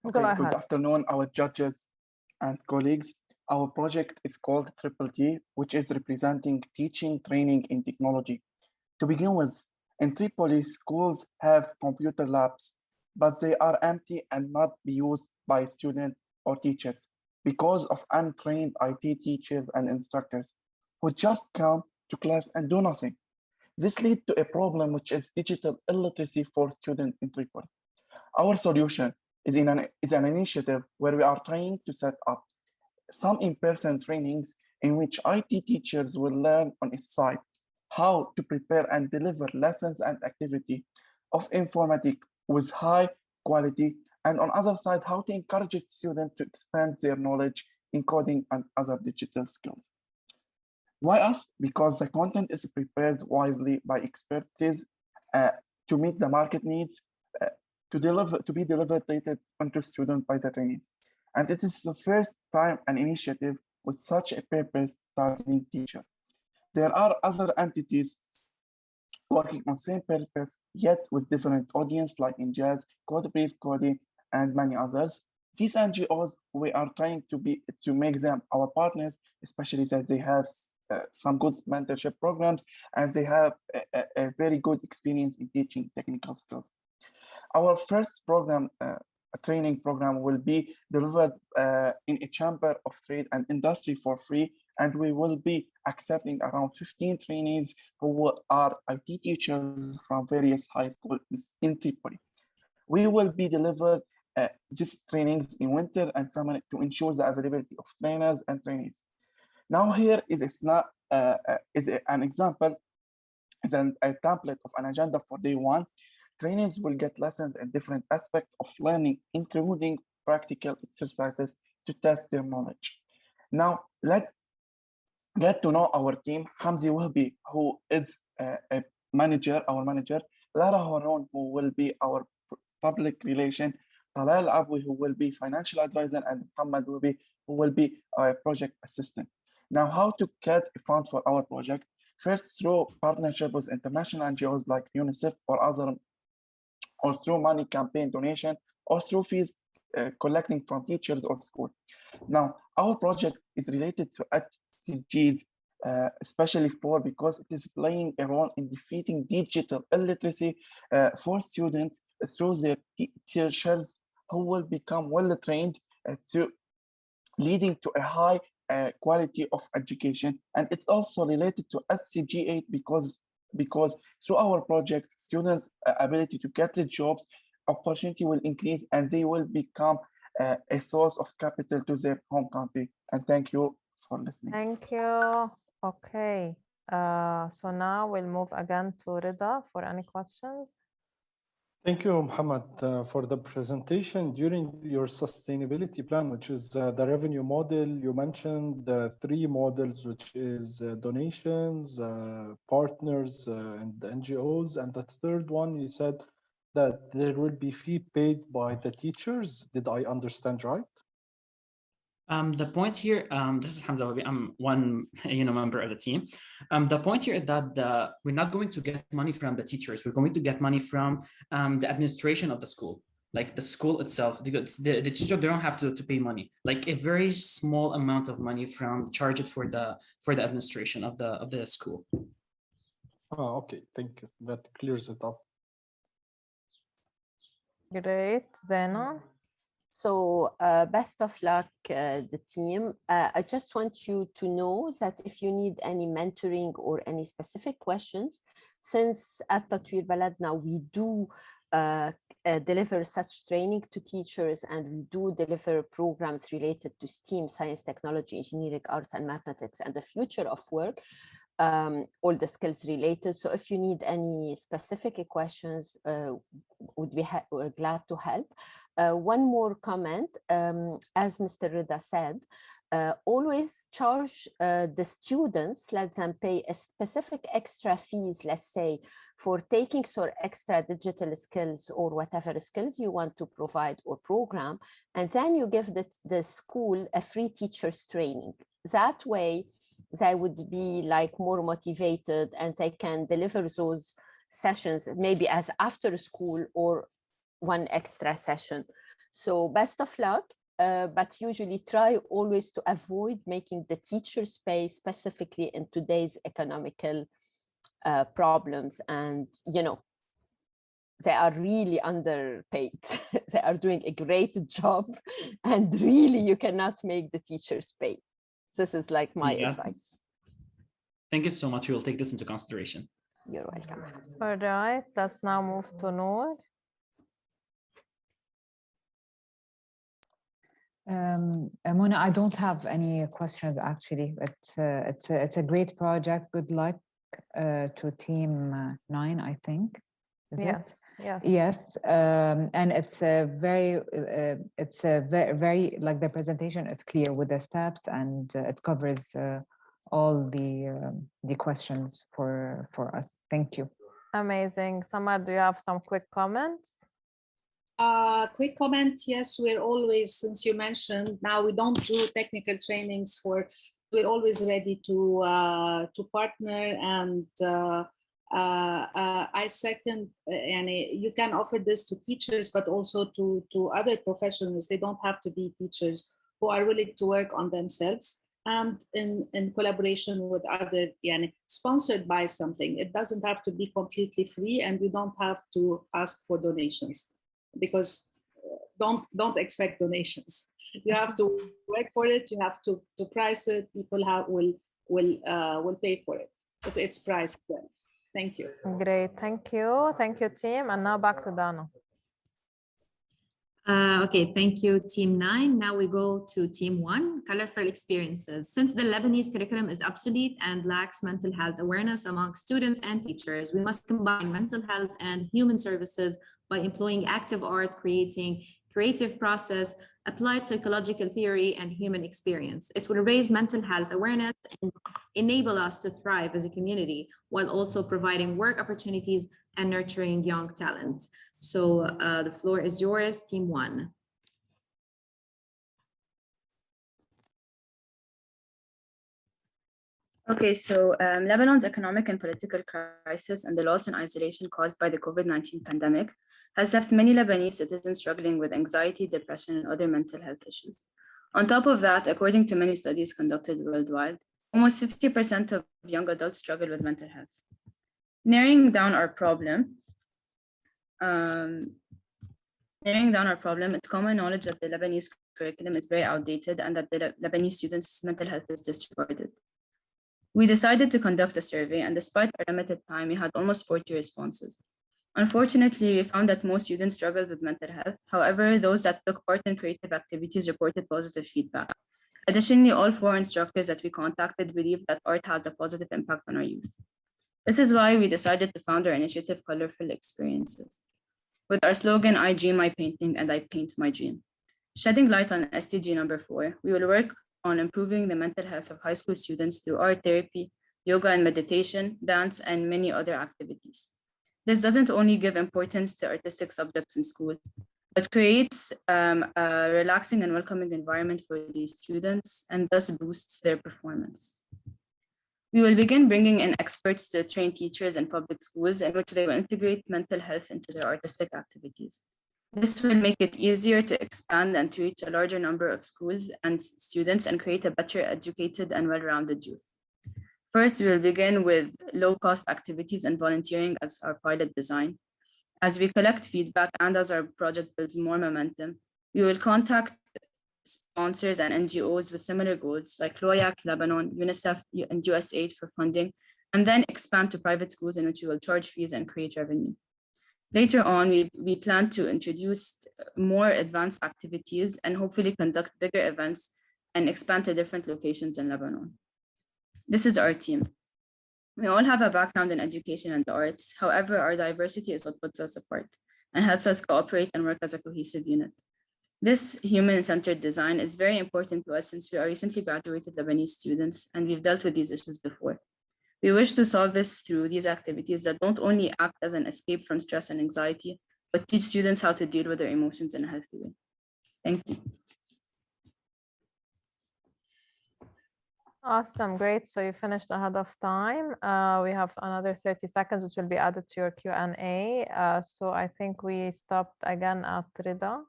Okay, good afternoon, our judges and colleagues. Our project is called Triple T, which is representing teaching, training in technology. To begin with, in Tripoli, schools have computer labs, but they are empty and not be used by students or teachers because of untrained IT teachers and instructors who just come to class and do nothing. This leads to a problem which is digital illiteracy for students in Tripoli. Our solution is an initiative where we are trying to set up some in-person trainings in which IT teachers will learn on its side how to prepare and deliver lessons and activity of informatics with high quality, and on other side, how to encourage students to expand their knowledge in coding and other digital skills. Why us? Because the content is prepared wisely by expertise to meet the market needs, to be delivered onto students by the trainees. And it is the first time an initiative with such a purpose targeting teacher. There are other entities working on same purpose, yet with different audience like Injaz, Codebrief, Coding, and many others. These NGOs, we are trying to make them our partners, especially that they have some good mentorship programs and they have a very good experience in teaching technical skills. Our first program, a training program, will be delivered in a chamber of trade and industry for free, and we will be accepting around 15 trainees who are IT teachers from various high schools in Tripoli. We will be delivered these trainings in winter and summer to ensure the availability of trainers and trainees. Now here is an example, is a template of an agenda for day one. Trainees will get lessons in different aspects of learning, including practical exercises to test their knowledge. Now, let's get to know our team. Hamzi Wahbi, who is a manager, our manager. Lara Horon, who will be our public relation. Talal Abwi, who will be financial advisor, and Muhammad Wahbi, who will be our project assistant. Now, how to get a fund for our project? First, through partnership with international NGOs like UNICEF or through money campaign donation, or through fees collecting from teachers or school. Now, our project is related to SDGs, especially because it is playing a role in defeating digital illiteracy for students through their teachers who will become well-trained leading to a high quality of education. And it's also related to SCG 8 because through our project, students' ability to get the jobs opportunity will increase and they will become a source of capital to their home country. And thank you for listening. Thank you. Okay. So now we'll move again to Rida for any questions. Thank you, Muhammad, for the presentation. During your sustainability plan, which is the revenue model, you mentioned the 3 models, which is donations, partners, and NGOs. And the third one, you said that there will be fee paid by the teachers. Did I understand right? The point here, this is Hamza. I'm one, member of the team. The point here is that we're not going to get money from the teachers. We're going to get money from the administration of the school, like the school itself. The teacher, they don't have to pay money. Like a very small amount of money charge it for the administration of the school. Oh, okay. Thank you. That clears it up. Great, Zena. So best of luck, the team. I just want you to know that if you need any mentoring or any specific questions, since at Tatweer Baladna, we do deliver such training to teachers, and we do deliver programs related to STEAM, science, technology, engineering, arts, and mathematics, and the future of work, all the skills related. So if you need any specific questions, we're glad to help. One more comment, as Mr. Rida said, always charge the students, let them pay a specific extra fees, let's say, for taking extra digital skills or whatever skills you want to provide or program, and then you give the school a free teacher's training. That way, they would be like more motivated and they can deliver those sessions maybe as after school or one extra session. So best of luck, but usually try always to avoid making the teachers pay, specifically in today's economical problems. And, they are really underpaid. They are doing a great job, and really you cannot make the teachers pay. This is like my advice. Thank you so much. We will take this into consideration. You're welcome. All right, let's now move to Noor. Mona, I don't have any questions actually, but it's a great project. Good luck to team 9, I think. Is it? Yes. Yes, and it's a very, very like the presentation is clear with the steps, and it covers all the questions for us. Thank you. Amazing. Samar, do you have some quick comments? Quick comment, yes, we're always, since you mentioned, now we don't do technical trainings we're always ready to partner, and I second, and you can offer this to teachers, but also to other professionals. They don't have to be teachers who are willing to work on themselves and in collaboration with other, sponsored by something. It doesn't have to be completely free, and you don't have to ask for donations, because don't expect donations. You have to work for it. You have to price it. People will pay for it if it's priced well. Thank you. Great, thank you team. And now back to Dana. Okay, thank you, Team 9. Now we go to Team 1, colorful experiences. Since the Lebanese curriculum is obsolete and lacks mental health awareness among students and teachers, we must combine mental health and human services by employing active art, creating creative process, applied psychological theory, and human experience. It will raise mental health awareness and enable us to thrive as a community, while also providing work opportunities and nurturing young talent. So the floor is yours, Team 1. Okay, so Lebanon's economic and political crisis and the loss and isolation caused by the COVID-19 pandemic has left many Lebanese citizens struggling with anxiety, depression, and other mental health issues. On top of that, according to many studies conducted worldwide, almost 50% of young adults struggle with mental health. Narrowing down our problem, it's common knowledge that the Lebanese curriculum is very outdated and that the Lebanese students' mental health is disregarded. We decided to conduct a survey, and despite our limited time, we had almost 40 responses. Unfortunately, we found that most students struggled with mental health. However, those that took part in creative activities reported positive feedback. Additionally, all 4 instructors that we contacted believe that art has a positive impact on our youth. This is why we decided to found our initiative, Colorful Experiences, with our slogan, I dream my painting and I paint my dream. Shedding light on SDG number 4, we will work on improving the mental health of high school students through art therapy, yoga and meditation, dance, and many other activities. This doesn't only give importance to artistic subjects in school, but creates a relaxing and welcoming environment for these students and thus boosts their performance. We will begin bringing in experts to train teachers in public schools in which they will integrate mental health into their artistic activities. This will make it easier to expand and to reach a larger number of schools and students and create a better educated and well-rounded youth. First, we will begin with low-cost activities and volunteering as our pilot design. As we collect feedback and as our project builds more momentum, we will contact sponsors and NGOs with similar goals like LOIAC, Lebanon, UNICEF, and USAID for funding, and then expand to private schools in which we will charge fees and create revenue. Later on, we plan to introduce more advanced activities and hopefully conduct bigger events and expand to different locations in Lebanon. This is our team. We all have a background in education and the arts. However, our diversity is what puts us apart and helps us cooperate and work as a cohesive unit. This human-centered design is very important to us since we are recently graduated Lebanese students and we've dealt with these issues before. We wish to solve this through these activities that don't only act as an escape from stress and anxiety, but teach students how to deal with their emotions in a healthy way. Thank you. Awesome, great. So you finished ahead of time. We have another 30 seconds, which will be added to your Q&A. So I think we stopped again at Rida.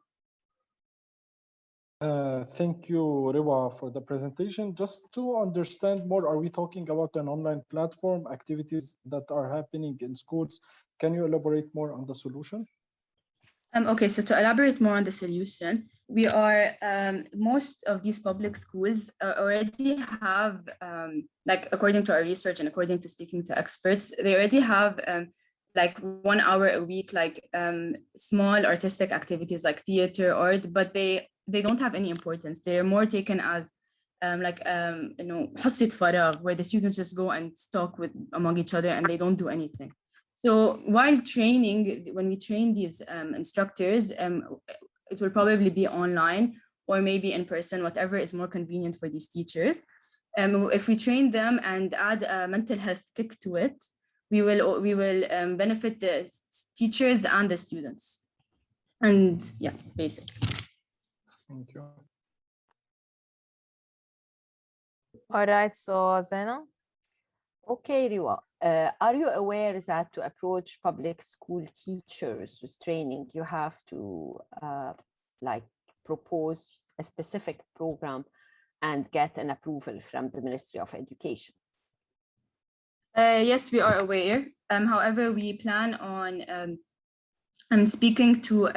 Thank you, Rewa, for the presentation. Just to understand more, are we talking about an online platform, activities that are happening in schools? Can you elaborate more on the solution? Okay, so to elaborate more on the solution, we are, most of these public schools already have, like according to our research and according to speaking to experts, they already have like 1 hour a week, like small artistic activities like theater, art, but they don't have any importance. They're more taken as like, you know, حصة فراغ, where the students just go and talk among each other and they don't do anything. So while training, when we train these instructors, it will probably be online or maybe in person, whatever is more convenient for these teachers. If we train them and add a mental health kick to it, we will benefit the teachers and the students. And yeah, basically. Thank you. All right, so Zena. Okay, Riwa. Are you aware that to approach public school teachers with training, you have to like propose a specific program and get an approval from the Ministry of Education? Yes, we are aware. However, we plan on speaking to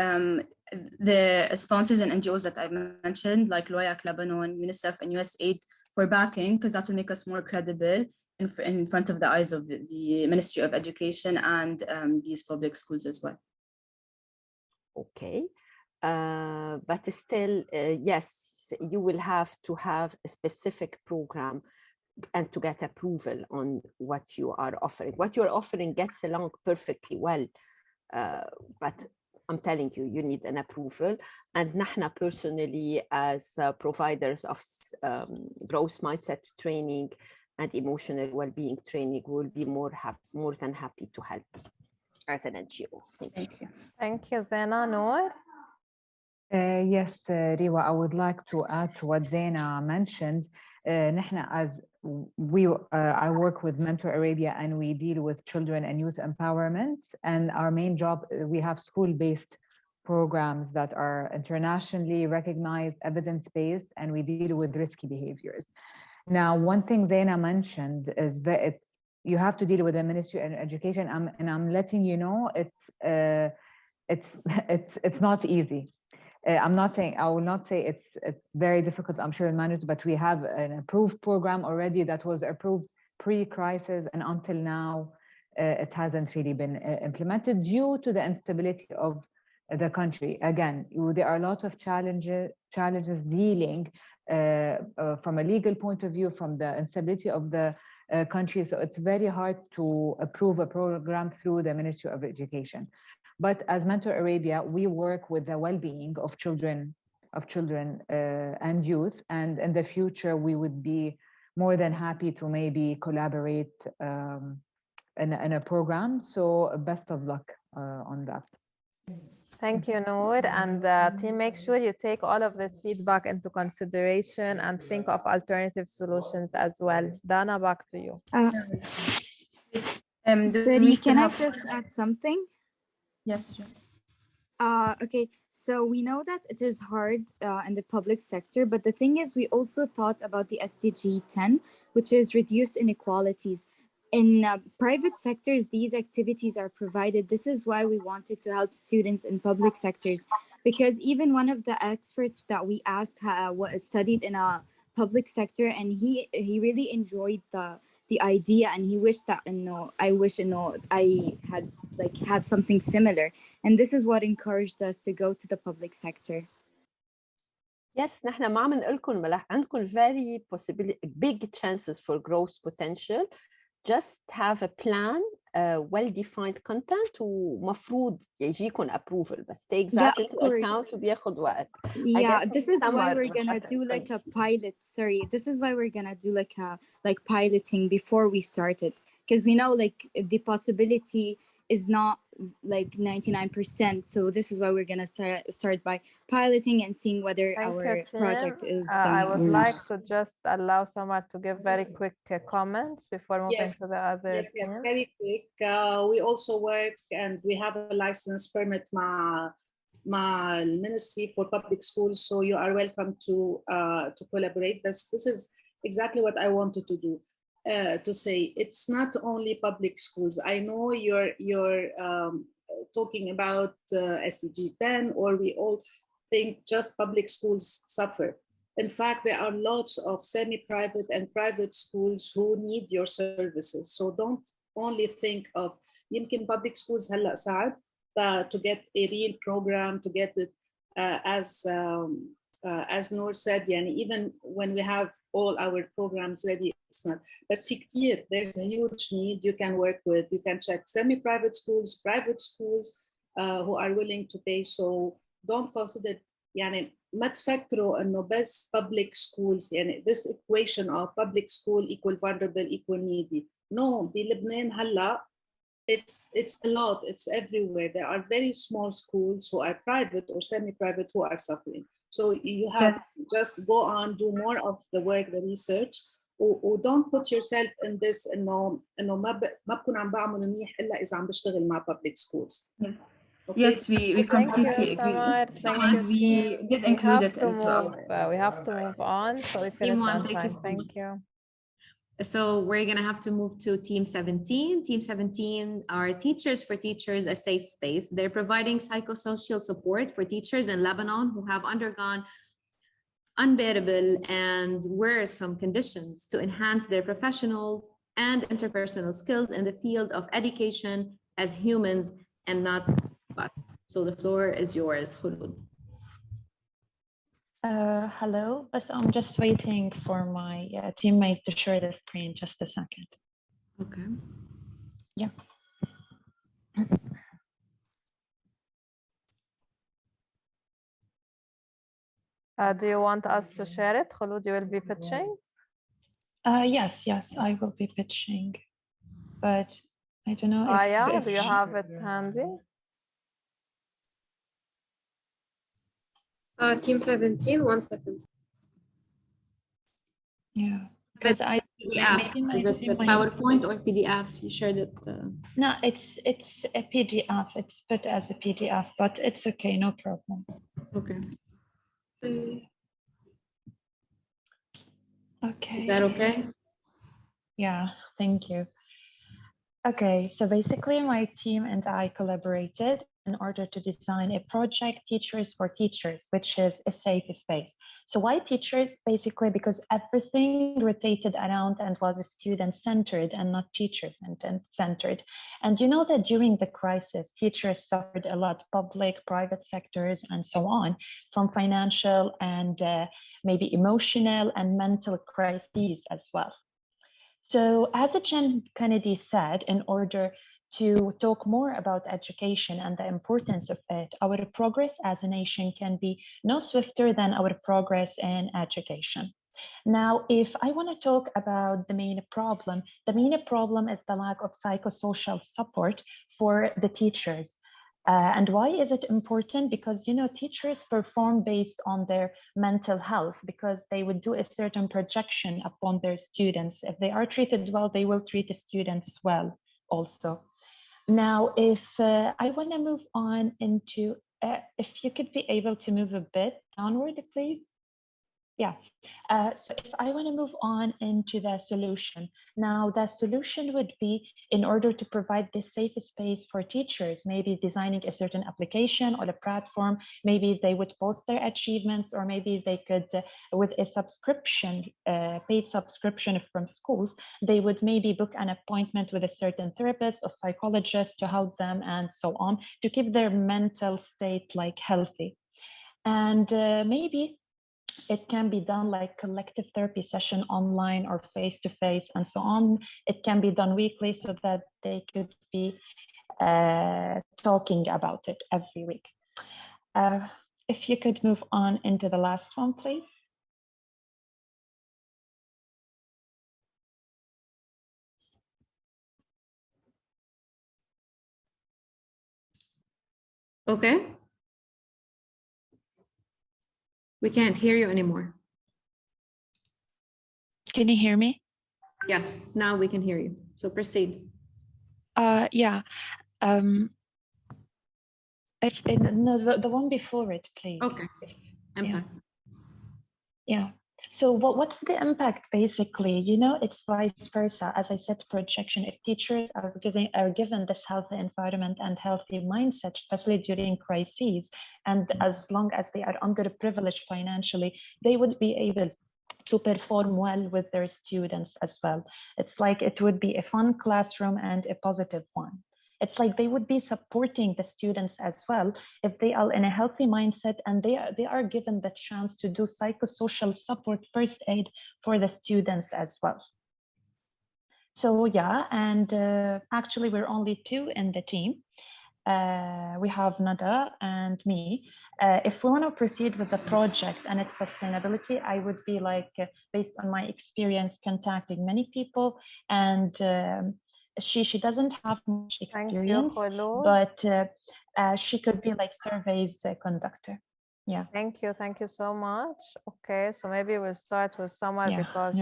the sponsors and NGOs that I mentioned, like LOIAC, Lebanon, UNICEF, and USAID for backing, because that will make us more credible in front of the eyes of the Ministry of Education and these public schools as well. Okay, but still, yes, you will have to have a specific program and to get approval on what you are offering. What you're offering gets along perfectly well, but I'm telling you, you need an approval. And نحن personally, as providers of growth mindset training and emotional well-being training, will be more than happy to help as an NGO. Thank you. Thank you, Zena. Noor? Yes, Riwa, I would like to add to what Zena mentioned. I work with Mentor Arabia and we deal with children and youth empowerment. And our main job, we have school-based programs that are internationally recognized, evidence-based, and we deal with risky behaviors. Now, one thing Zena mentioned is that you have to deal with the Ministry of Education, and I'm letting you know it's not easy. I will not say it's very difficult, I'm sure, in management, but we have an approved program already that was approved pre-crisis, and until now, it hasn't really been implemented due to the instability of the country. Again, there are a lot of challenges dealing from a legal point of view, from the instability of the country. So it's very hard to approve a program through the Ministry of Education. But as Mentor Arabia, we work with the well-being of children and youth. And in the future, we would be more than happy to maybe collaborate in a program. So best of luck on that. Thank you, Noor. And team, make sure you take all of this feedback into consideration and think of alternative solutions as well. Dana, back to you. Sorry, can I just add something? Yes, sure. Okay, so we know that it is hard in the public sector, but the thing is, we also thought about the SDG 10, which is reduced inequalities. In private sectors, these activities are provided. This is why we wanted to help students in public sectors, because even one of the experts that we asked studied in a public sector, and he really enjoyed the idea, and he wished that I had something similar, and this is what encouraged us to go to the public sector. Yes, نحن ما عم نقول لكم عندكم very big chances for growth potential. Just have a plan, well-defined content, ومفروض يجيكم approval, بس take that into account وبياخد وقت. Yeah, this is why we're gonna do like a pilot. Sorry, this is why we're gonna do like piloting before we started, because we know like the possibility is not like 99%. So this is why we're gonna start by piloting and seeing whether our project is done. I would like to just allow Samar to give very quick comments before moving to the other. Yes, very quick. We also work and we have a license permit مع Ministry for Public Schools, so you are welcome to collaborate. This is exactly what I wanted to do. To say it's not only public schools. I know you're talking about SDG 10, or we all think just public schools suffer. In fact, there are lots of semi-private and private schools who need your services. So don't only think of يمكن public schools هلا صعب to get a real program, to get it as Noor said, يعني even when we have all our programs ready, it's not. بس في كتير, there's a huge need. You can work with, you can check semi-private schools, private schools who are willing to pay. So don't consider, يعني ما تفكروا إنه بس public schools, يعني this equation of public school equal vulnerable equal needy. No, بلبنان هلا it's a lot, it's everywhere. There are very small schools who are private or semi-private who are suffering. So you have just go on, do more of the work, the research, or don't put yourself in this إنه ما بكون عم بعمل منيح إلا إذا عم بشتغل مع public schools. Okay. Yes, we completely agree. We did include it into our. We have to move on, so we finish on time. Thank you. So we're going to have to move to Team 17. Team 17 are Teachers for Teachers, a safe space. They're providing psychosocial support for teachers in Lebanon who have undergone unbearable and worrisome conditions to enhance their professional and interpersonal skills in the field of education as humans and not bots. So the floor is yours, Khulud. Hello, but I'm just waiting for my teammate to share the screen. Just a second. Okay. Yeah. Do you want us to share it? Khulud, you will be pitching? Yes, I will be pitching, but I don't know. Aya, do you have it handy? Team 17, 1 second. Yeah, because I PDF. Is it a PowerPoint or PDF? You shared it. No, it's a PDF. It's put as a PDF, but it's okay, no problem. Okay. Okay. Is that okay? Yeah, thank you. Okay, so basically my team and I collaborated in order to design a project, Teachers for Teachers, which is a safe space. So why teachers? Basically because everything rotated around and was student-centered and not teacher-centered. And you know that during the crisis, teachers suffered a lot, public, private sectors, and so on, from financial and maybe emotional and mental crises as well. So as John Kennedy said, in order to talk more about education and the importance of it, our progress as a nation can be no swifter than our progress in education. Now, if I want to talk about the main problem is the lack of psychosocial support for the teachers. And why is it important? Because, you know, teachers perform based on their mental health, because they would do a certain projection upon their students. If they are treated well, they will treat the students well also. Now, if I want to move on into, if you could be able to move a bit downward, please. Yeah, so if I want to move on into the solution, now the solution would be, in order to provide this safe space for teachers, maybe designing a certain application or a platform, maybe they would post their achievements, or maybe they could, with a subscription, paid subscription from schools, they would maybe book an appointment with a certain therapist or psychologist to help them and so on, to keep their mental state like healthy. And maybe it can be done like collective therapy session online or face-to-face and so on. It can be done weekly so that they could be talking about it every week. If you could move on into the last one, please. Okay. We can't hear you anymore. Can you hear me? Yes, now we can hear you. So proceed. Yeah. No, the one before it, please. Okay. Impact. Yeah. So what's the impact basically? You know, it's vice versa. As I said, projection. If teachers are given this healthy environment and healthy mindset, especially during crises, and as long as they are underprivileged financially, they would be able to perform well with their students as well. It's like it would be a fun classroom and a positive one. It's like they would be supporting the students as well if they are in a healthy mindset, and they are given the chance to do psychosocial support, first aid for the students as well. So yeah, and actually we're only two in the team. We have Nada and me. If we want to proceed with the project and its sustainability, I would be like, based on my experience, contacting many people, and she doesn't have much experience, but she could be like surveys conductor. Yeah. Thank you so much. Okay, so maybe we'll start with Samar, because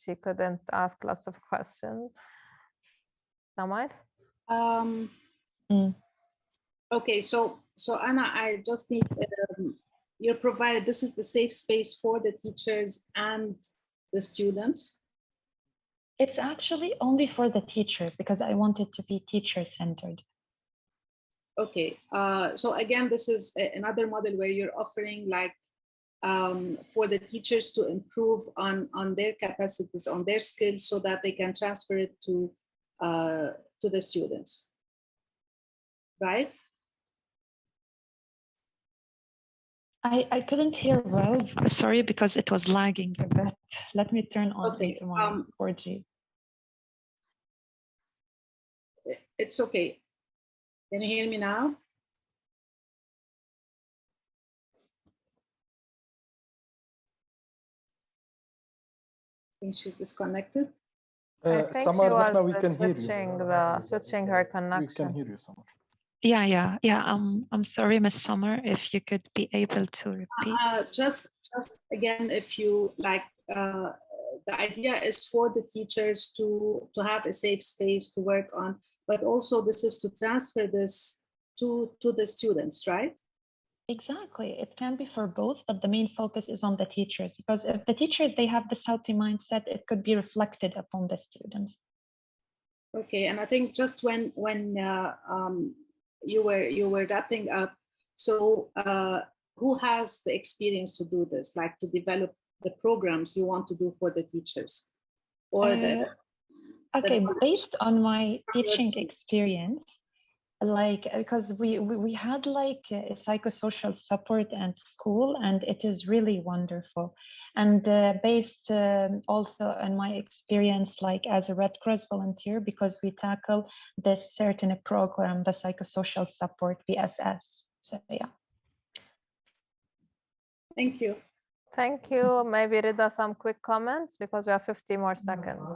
she couldn't ask lots of questions. Samar? Okay, so Anna, I just need, you're provided, this is the safe space for the teachers and the students. It's actually only for the teachers, because I want it to be teacher-centered. Okay, so again, this is another model where you're offering like for the teachers to improve on their capacities, on their skills, so that they can transfer it to the students, right? I couldn't hear well, sorry, because it was lagging a bit. Let me turn on into my 4G. It's okay. Can you hear me now? I think she's disconnected. I think Samar, she was we can hear you. Switching her connection. We can hear you, Samar. Yeah. I'm sorry, Ms. Summer, if you could be able to repeat. Just again, if you like, the idea is for the teachers to have a safe space to work on, but also this is to transfer this to the students, right? Exactly. It can be for both, but the main focus is on the teachers, because if the teachers, they have this healthy mindset, it could be reflected upon the students. Okay, and I think just when you were wrapping up. So who has the experience to do this, like to develop the programs you want to do for the teachers? Or okay, based on my teaching experience, like because we had like a psychosocial support at school, and it is really wonderful. And based also on my experience like as a Red Cross volunteer, because we tackle this certain program, the psychosocial support, BSS. So yeah. Thank you. Thank you. Maybe Rida, some quick comments because we have 50 more seconds.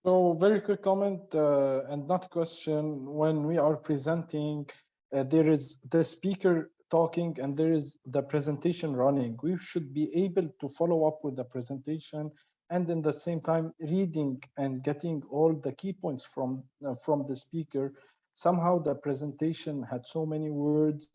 So very quick comment and not question. When we are presenting, there is the speaker talking and there is the presentation running. We should be able to follow up with the presentation and in the same time reading and getting all the key points from the speaker. Somehow the presentation had so many words.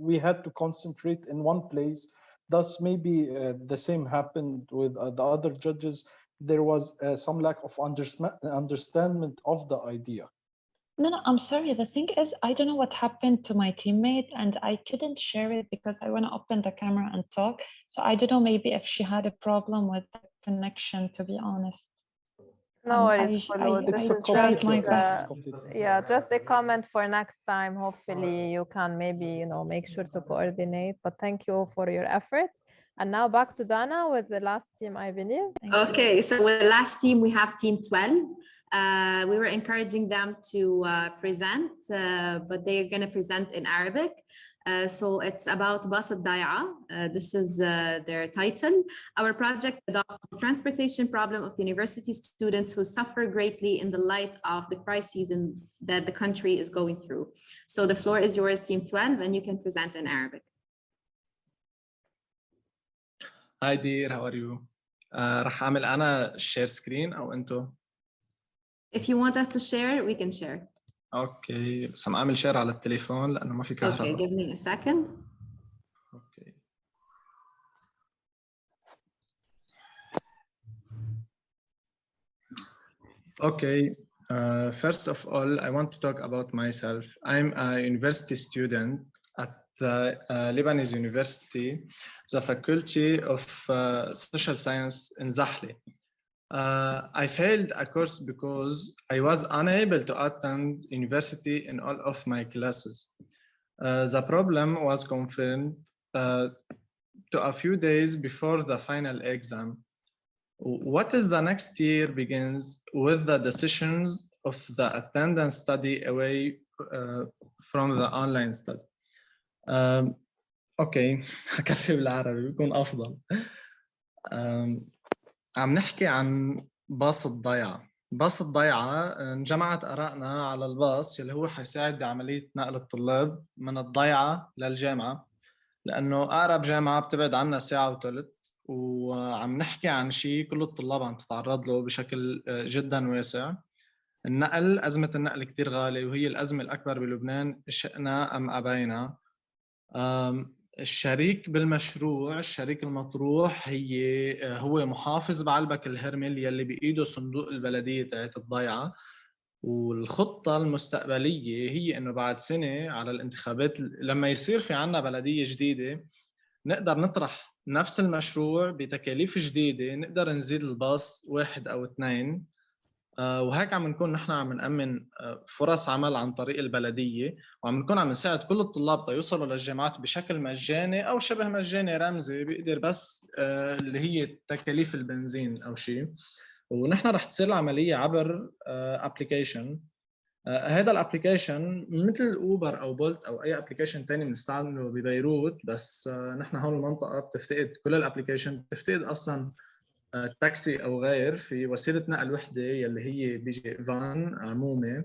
We had to concentrate in one place. Thus, maybe the same happened with the other judges. There was some lack of understanding of the idea. No, I'm sorry. The thing is, I don't know what happened to my teammate, and I couldn't share it because I want to open the camera and talk. So I don't know, maybe if she had a problem with the connection, to be honest. No worries, Khulud. It's a complete yeah, just a comment for next time. Hopefully you can maybe, make sure to coordinate, but thank you for your efforts. And now back to Dana with the last team, I believe. Okay, so with the last team, we have team 12. We were encouraging them to present, but they're going to present in Arabic. So it's about bus الضيعة. This is their title. Our project adopts the transportation problem of university students who suffer greatly in the light of the crises that the country is going through. So the floor is yours, team 12, and you can present in Arabic. Hi dear, how are you? رح أعمل أنا share screen أو أنتو؟ If you want us to share, we can share. أوكي، بس عم أعمل share على التليفون لأنه ما في كهرباء. Okay, give me a second. Okay. Okay, first of all, I want to talk about myself. I'm a university student at the Lebanese University, the Faculty of Social Science in Zahle. I failed a course because I was unable to attend university in all of my classes. The problem was confirmed to a few days before the final exam. What is the next year begins with the decisions of the attendance study away from the online study. اوكي هكفي بالعربي بيكون افضل. عم نحكي عن باص الضيعة. باص الضيعة انجمعت آرائنا على الباص اللي هو حيساعد بعملية نقل الطلاب من الضيعة للجامعة، لأنه أقرب جامعة بتبعد عنا ساعة وثلث، وعم نحكي عن شيء كل الطلاب عم تتعرض له بشكل جدا واسع. النقل، أزمة النقل كتير غالية، وهي الأزمة الأكبر بلبنان شئنا أم أبينا. الشريك بالمشروع، الشريك المطروح هو محافظ بعلبك الهرمل يلي بإيده صندوق البلدية تاعت الضيعة. والخطة المستقبلية هي إنه بعد سنة على الانتخابات لما يصير في عنا بلدية جديدة نقدر نطرح نفس المشروع بتكاليف جديدة، نقدر نزيد الباص 1 أو 2، وهيك عم نكون نحن عم نأمن فرص عمل عن طريق البلدية، وعم نكون عم نساعد كل الطلاب يوصلوا للجامعات بشكل مجاني أو شبه مجاني رمزي، بيقدر بس اللي هي تكاليف البنزين أو شيء. ونحن رح تصير العملية عبر ابليكيشن. هذا الابليكيشن مثل اوبر او بولت او اي ابليكيشن ثاني بنستعمله ببيروت، بس نحن هون المنطقه بتفتقد كل الابليكيشن، بتفتقد اصلا تاكسي او غير، في وسيله نقل وحده يلي هي بيجي فان عمومي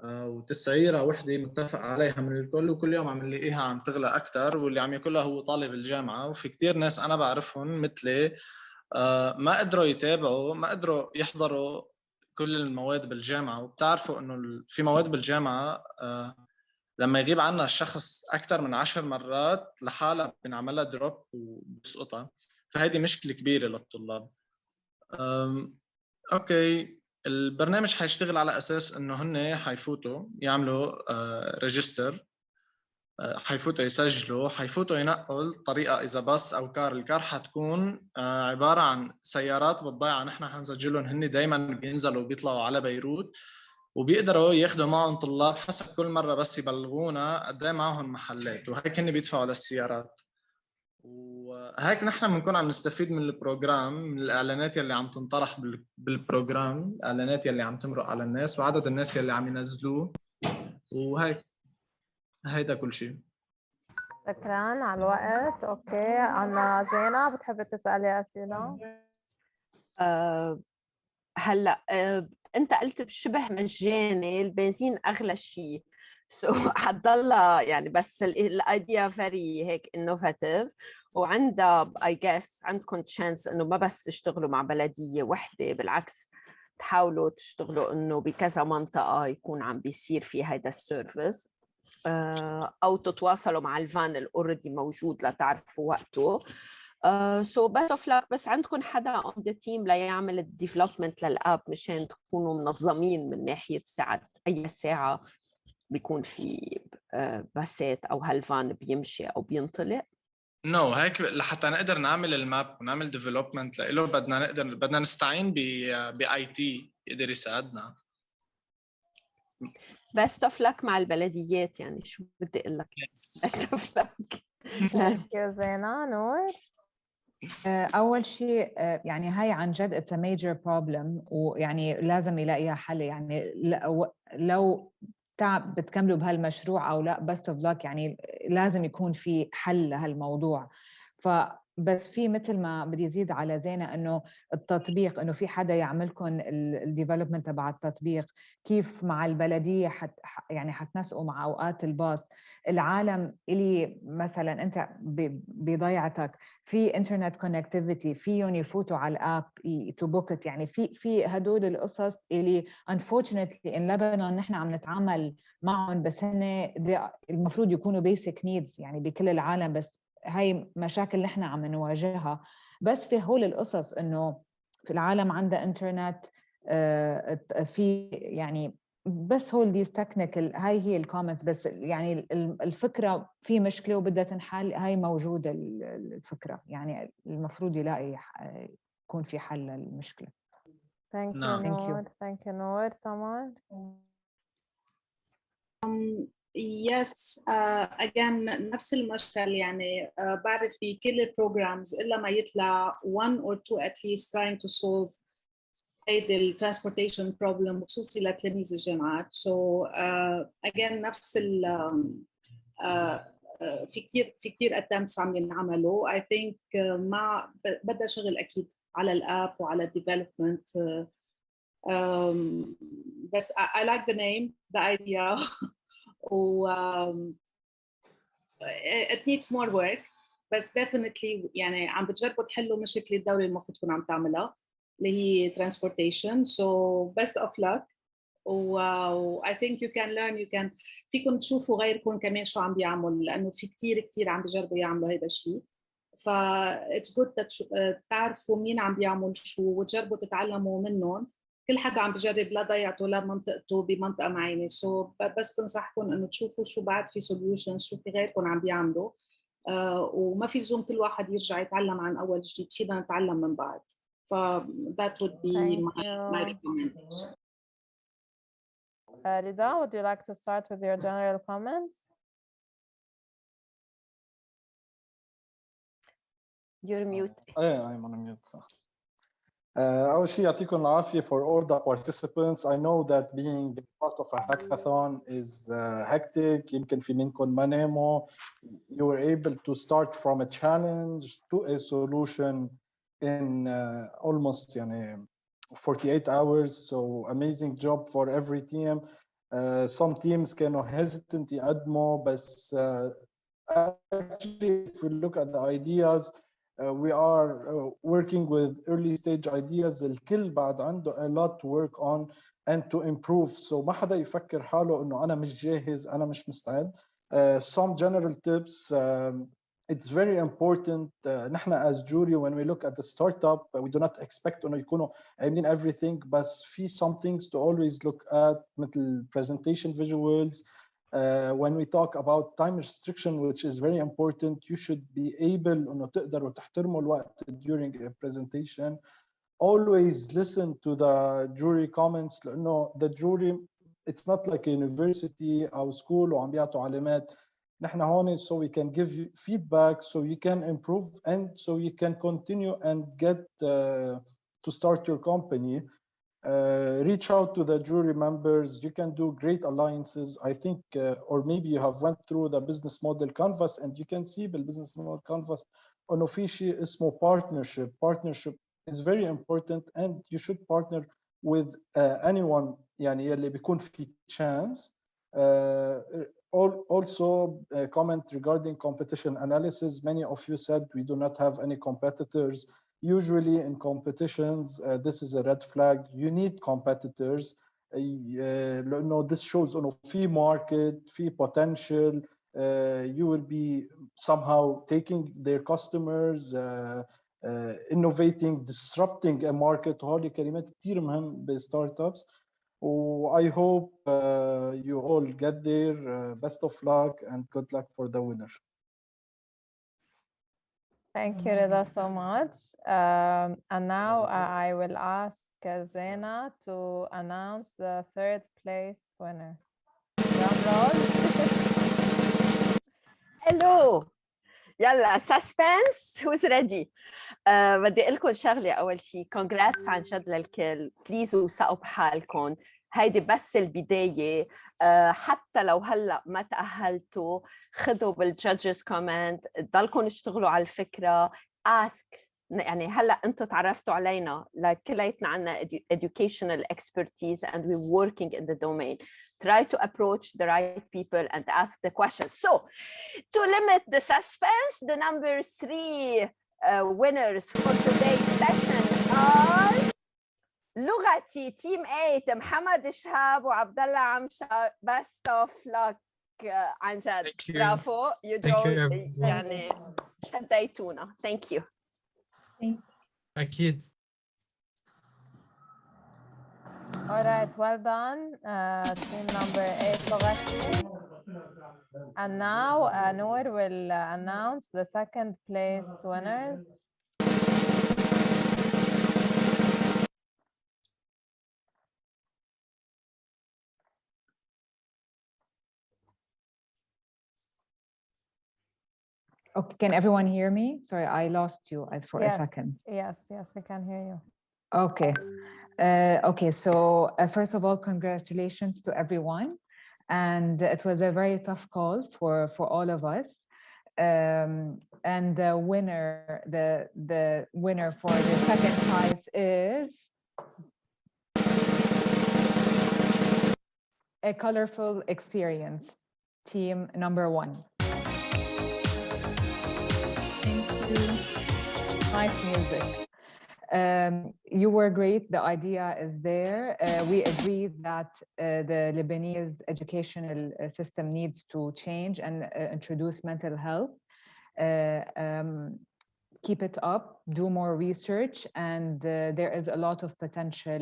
وتسعيره وحده متفق عليها من الكل، وكل يوم عم نلاقيها عم تغلى اكثر، واللي عم ياكلها هو طالب الجامعه. وفي كثير ناس انا بعرفهم مثلي ما قدروا يتابعوا، ما قدروا يحضروا كل المواد بالجامعة. وبتعرفوا إنه في مواد بالجامعة لما يغيب عنا الشخص أكثر من 10 مرات لحالها بنعملها دروب وبسقطها، فهذه مشكلة كبيرة للطلاب. أوكي، البرنامج حيشتغل على اساس انه هن حيفوتوا يعملوا ريجستر، حيفوتوا يسجلوا، حيفوتوا ينقوا الطريقه اذا باص او كار. الكار حتكون عباره عن سيارات بالضيعه، نحن حنسجلهم، هن دائما بينزلوا وبيطلعوا على بيروت، وبيقدروا ياخذوا معهم طلاب حسب كل مره بس يبلغونا قد ايه معهم محلات، وهيك هن بيدفعوا للسيارات. وهيك نحن بنكون عم نستفيد من البروجرام، من الاعلانات يلي عم تنطرح بالبروجرام، الاعلانات يلي عم تمرق على الناس وعدد الناس يلي عم ينزلوه، وهيك هيدا كل شيء. شكرا على الوقت. اوكي، انا زينة، بتحبي تسألي أسئلة؟ هلا انت قلت بشبه مجاني، البنزين اغلى شيء، حتضلها يعني، بس الايديا فيري هيك انوفاتيف، وعندها اي جاس عندكم تشانس انه ما بس تشتغلوا مع بلديه وحده، بالعكس تحاولوا تشتغلوا انه بكذا منطقه يكون عم بيصير في هيدا السيرفيس، او تتواصلوا مع الفان الاوريدي موجود لتعرفوا وقته. سو best of luck. بس عندكم حدا on the team ليعمل الديفلوبمنت للاب مشان تكونوا منظمين من ناحيه ساعات، اي ساعه بيكون في باسات او هالفان بيمشي او بينطلق؟ نو هيك لحتى نقدر نعمل الماب ونعمل ديفلوبمنت له بدنا نستعين باي تي يقدر يساعدنا. best of luck مع البلديات، يعني شو بدي اقول لك. best of luck. يا زينة. نور؟ أول شيء يعني هاي عن جد it's a major problem، ويعني لازم يلاقيها حل. يعني لو بتكملوا بهالمشروع أو لا best of luck، يعني لازم يكون في حل لهالموضوع. بس في مثل ما بدي أزيد على زينة إنه التطبيق، إنه في حدا يعملكم الديفلوبمنت تبع التطبيق، كيف مع البلدية يعني حتنسقوا مع أوقات الباص. العالم اللي مثلا أنت بضيعتك في انترنت كونكتيفيتي فيهم يفوتوا على الاب تو بوكت، يعني في هدول القصص اللي unfortunately in Lebanon نحن عم نتعامل معهم، بس هن المفروض يكونوا basic needs يعني بكل العالم، بس هاي مشاكل نحن عم نواجهها. بس في هول القصص انه في العالم عندها انترنت، في يعني بس هول دي تكنيكال، هاي هي الكومنتس. بس يعني الفكرة في مشكلة وبدها تنحل، هاي موجودة الفكرة، يعني المفروض يكون في حل للمشكلة. Thank you, Noor. Thank you, Noor. Someone? Yes, again نفس المشكل يعني بعرف في كل البروجرامز إلا ما يطلع one or two at least trying to solve هيدي transportation problem خصوصي لتلاميذ الجامعات. So again نفس في كتير attempts عم ينعملوا. I think ما بدها شغل أكيد على الاب وعلى الديفلوبمنت. بس I like the name, the idea. و it needs more work، بس definitely يعني عم بتجربوا تحلوا مشكلة الدولة المفروض تكون عم تعملها اللي هي transportation. So best of luck. I think you can learn, you can فيكم تشوفوا غيركم كمان شو عم بيعمل، لأنه في كتير عم بيجربوا يعملوا هذا الشيء. ف it's good تعرفوا مين عم بيعمل شو وتجربوا تتعلموا منهم. كل حدا عم بجرب لا ضيعته لا منطقته بمنطقة معينة. بس بنصحكم إنه تشوفوا شو بعد في solutions، شو في غيركم عم بيعملوا. وما في لزوم كل واحد يرجع يتعلم عن أول جديد، فينا نتعلم من بعض. that would be my recommendation. Rida, would you like to start with your general comments? You're mute. I'm on mute. أول شيء يعطيكم العافية for all the participants. I know that being part of a hackathon is hectic. يمكن في منكم ما ناموا. You were able to start from a challenge to a solution in almost يعني 48 hours. So amazing job for every team. Some teams كانوا hesitant يقدموا، بس actually if we look at the ideas, we are working with early stage ideas. الكل بعد عنده a lot to work on and to improve. So ما حدا يفكر حاله إنه أنا مش جاهز، أنا مش مستعد. Some general tips. it's very important. نحن as jury when we look at the startup, we do not expect انه يكونوا عاملين everything, بس في some things to always look at مثل presentation visuals. When we talk about time restriction, which is very important, you should be able انه تقدروا تحترموا الوقت during a presentation. Always listen to the jury comments لانه the jury it's not like a university or school وعم بيعطوا علامات. نحن هون so we can give you feedback so you can improve and so you can continue and get to start your company. Reach out to the jury members. You can do great alliances. I think, or maybe you have went through the business model canvas and you can see the business model canvas on في شيء اسمه partnership. Partnership is very important and you should partner with anyone يعني يلي بيكون في chance. Also comment regarding competition analysis. Many of you said we do not have any competitors. Usually in competitions, this is a red flag. You need competitors. This shows fee market, fee potential. You will be somehow taking their customers, innovating, disrupting a market. وهذه كلمات كتير مهم بستارت-ups. I hope you all get there. Best of luck and good luck for the winner. Thank you, Rida, so much. And now I will ask Zena to announce the third place winner. Drum roll. Hello. يلا suspense who's ready. بدي أقول لكم شغلة أول شيء congrats عن جد للكل. بليز وثقوا بحالكم. هيدي بس البداية. حتى لو هلا ما تأهلتوا خذوا بالجادجز كومنت. ضلكم اشتغلوا على الفكرة. ask يعني هلا أنتوا تعرفتوا علينا لكليتنا عنا educational expertise and we're working in the domain. Try to approach the right people and ask the questions. So, to limit the suspense, the number 3 winners for today's session are لغتي Team 8 محمد شهاب وعبد الله عمشة. Best of luck عن جد. برافو. You don't يعني شديتونا. Thank you. أكيد. All right, well done, team number 8 لغتي. And now Noor will announce the second place winners. Okay, can everyone hear me? Sorry, I lost you for a second. Yes, we can hear you. Okay. Okay, so first of all, congratulations to everyone. And it was a very tough call for all of us. And the winner for the second prize is A Colorful Experience, team number 1. Thank you. Nice music. You were great. The idea is there. We agreed that the Lebanese educational system needs to change and introduce mental health. Keep it up, do more research, and there is a lot of potential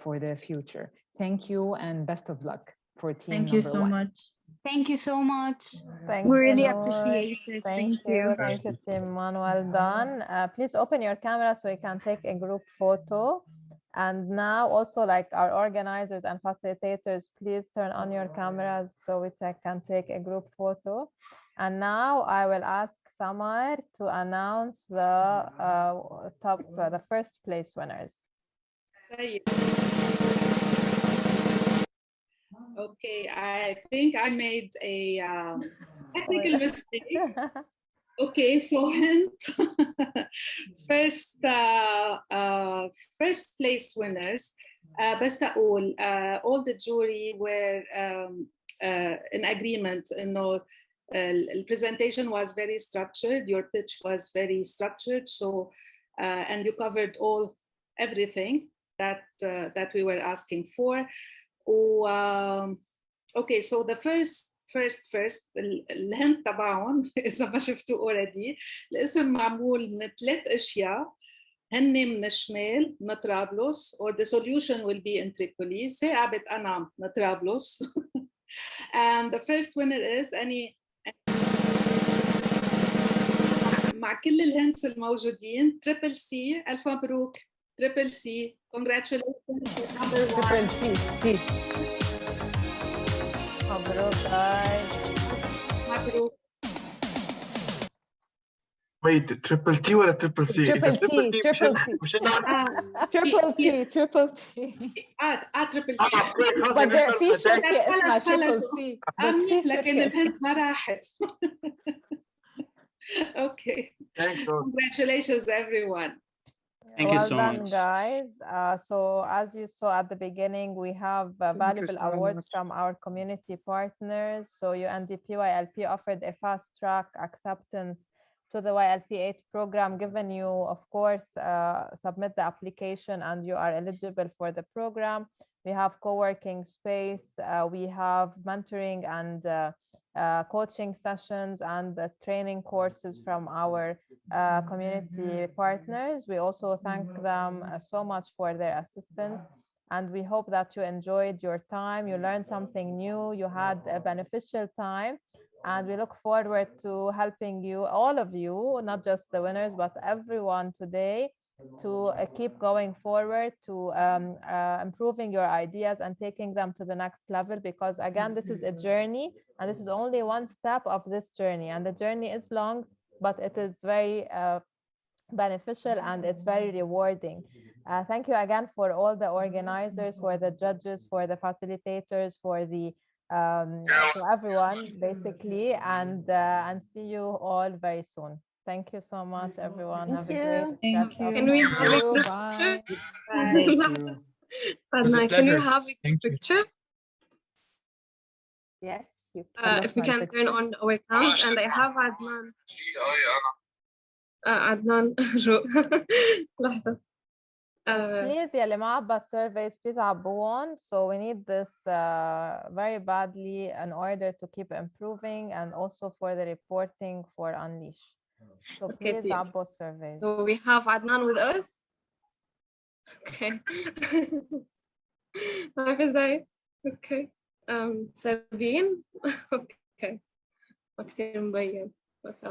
for the future. Thank you and best of luck for team Thank you so 1. much. Thank you so much. We really Noor. appreciate it. Thank you. Thank you, team 1. Well done. Please open your camera so we can take a group photo. And now also like our organizers and facilitators, please turn on your cameras so we can take a group photo. And now I will ask Samar to announce the the first place winners. Okay, I think I made a technical mistake. Okay, so hint. First place winners. بس أقول all the jury were in agreement. No, the presentation was very structured. Your pitch was very structured. So and you covered everything that we were asking for. Okay, so the first first الهند تبعهم إذا ما شفتوا already. الاسم معمول من 3 أشياء، هن من الشمال من طرابلس or the solution will be in Tripoli. ثاقبت أنا من طرابلس. And the first winner is مع كل الهندس الموجودين تريبل سي. ألف مبروك تريبل سي. Congratulations number 1. تريبل سي. مبروك guys. مبروك. Wait, triple T ولا triple C? Triple T, triple T. Triple T, triple T. triple T. But there في شركة اسمها triple T. لكن الهند ما راحت. Okay. Congratulations everyone. Thank you well so done, much. guys. So as you saw at the beginning, we have valuable awards from our community partners. So UNDP YLP offered a fast-track acceptance to the YLP8 program, given you, of course, submit the application and you are eligible for the program. We have co-working space, we have mentoring and coaching sessions and training courses from our community partners. We also thank them so much for their assistance, and we hope that you enjoyed your time, you learned something new, you had a beneficial time, and we look forward to helping you, all of you, not just the winners, but everyone today, to keep going forward, to improving your ideas and taking them to the next level, because again, this is a journey and this is only one step of this journey, and the journey is long, but it is very beneficial and it's very rewarding. Thank you again for all the organizers, for the judges, for the facilitators, for the to everyone basically, and see you all very soon. Thank you so much, everyone. Have a great rest of Can we have a group Bye. Can we have a picture? Yes, you if we can turn on our cams, and I have Adnan. Adnan. لحظة. Please, يا اللي معبى surveys, please عبوهم. So we need this very badly in order to keep improving, and also for the reporting for Unleash. So please عبوا surveys. So we have Adnan with us. Okay. ما في ازاي. Okay. Sabine. Okay. ما كتير مبين بس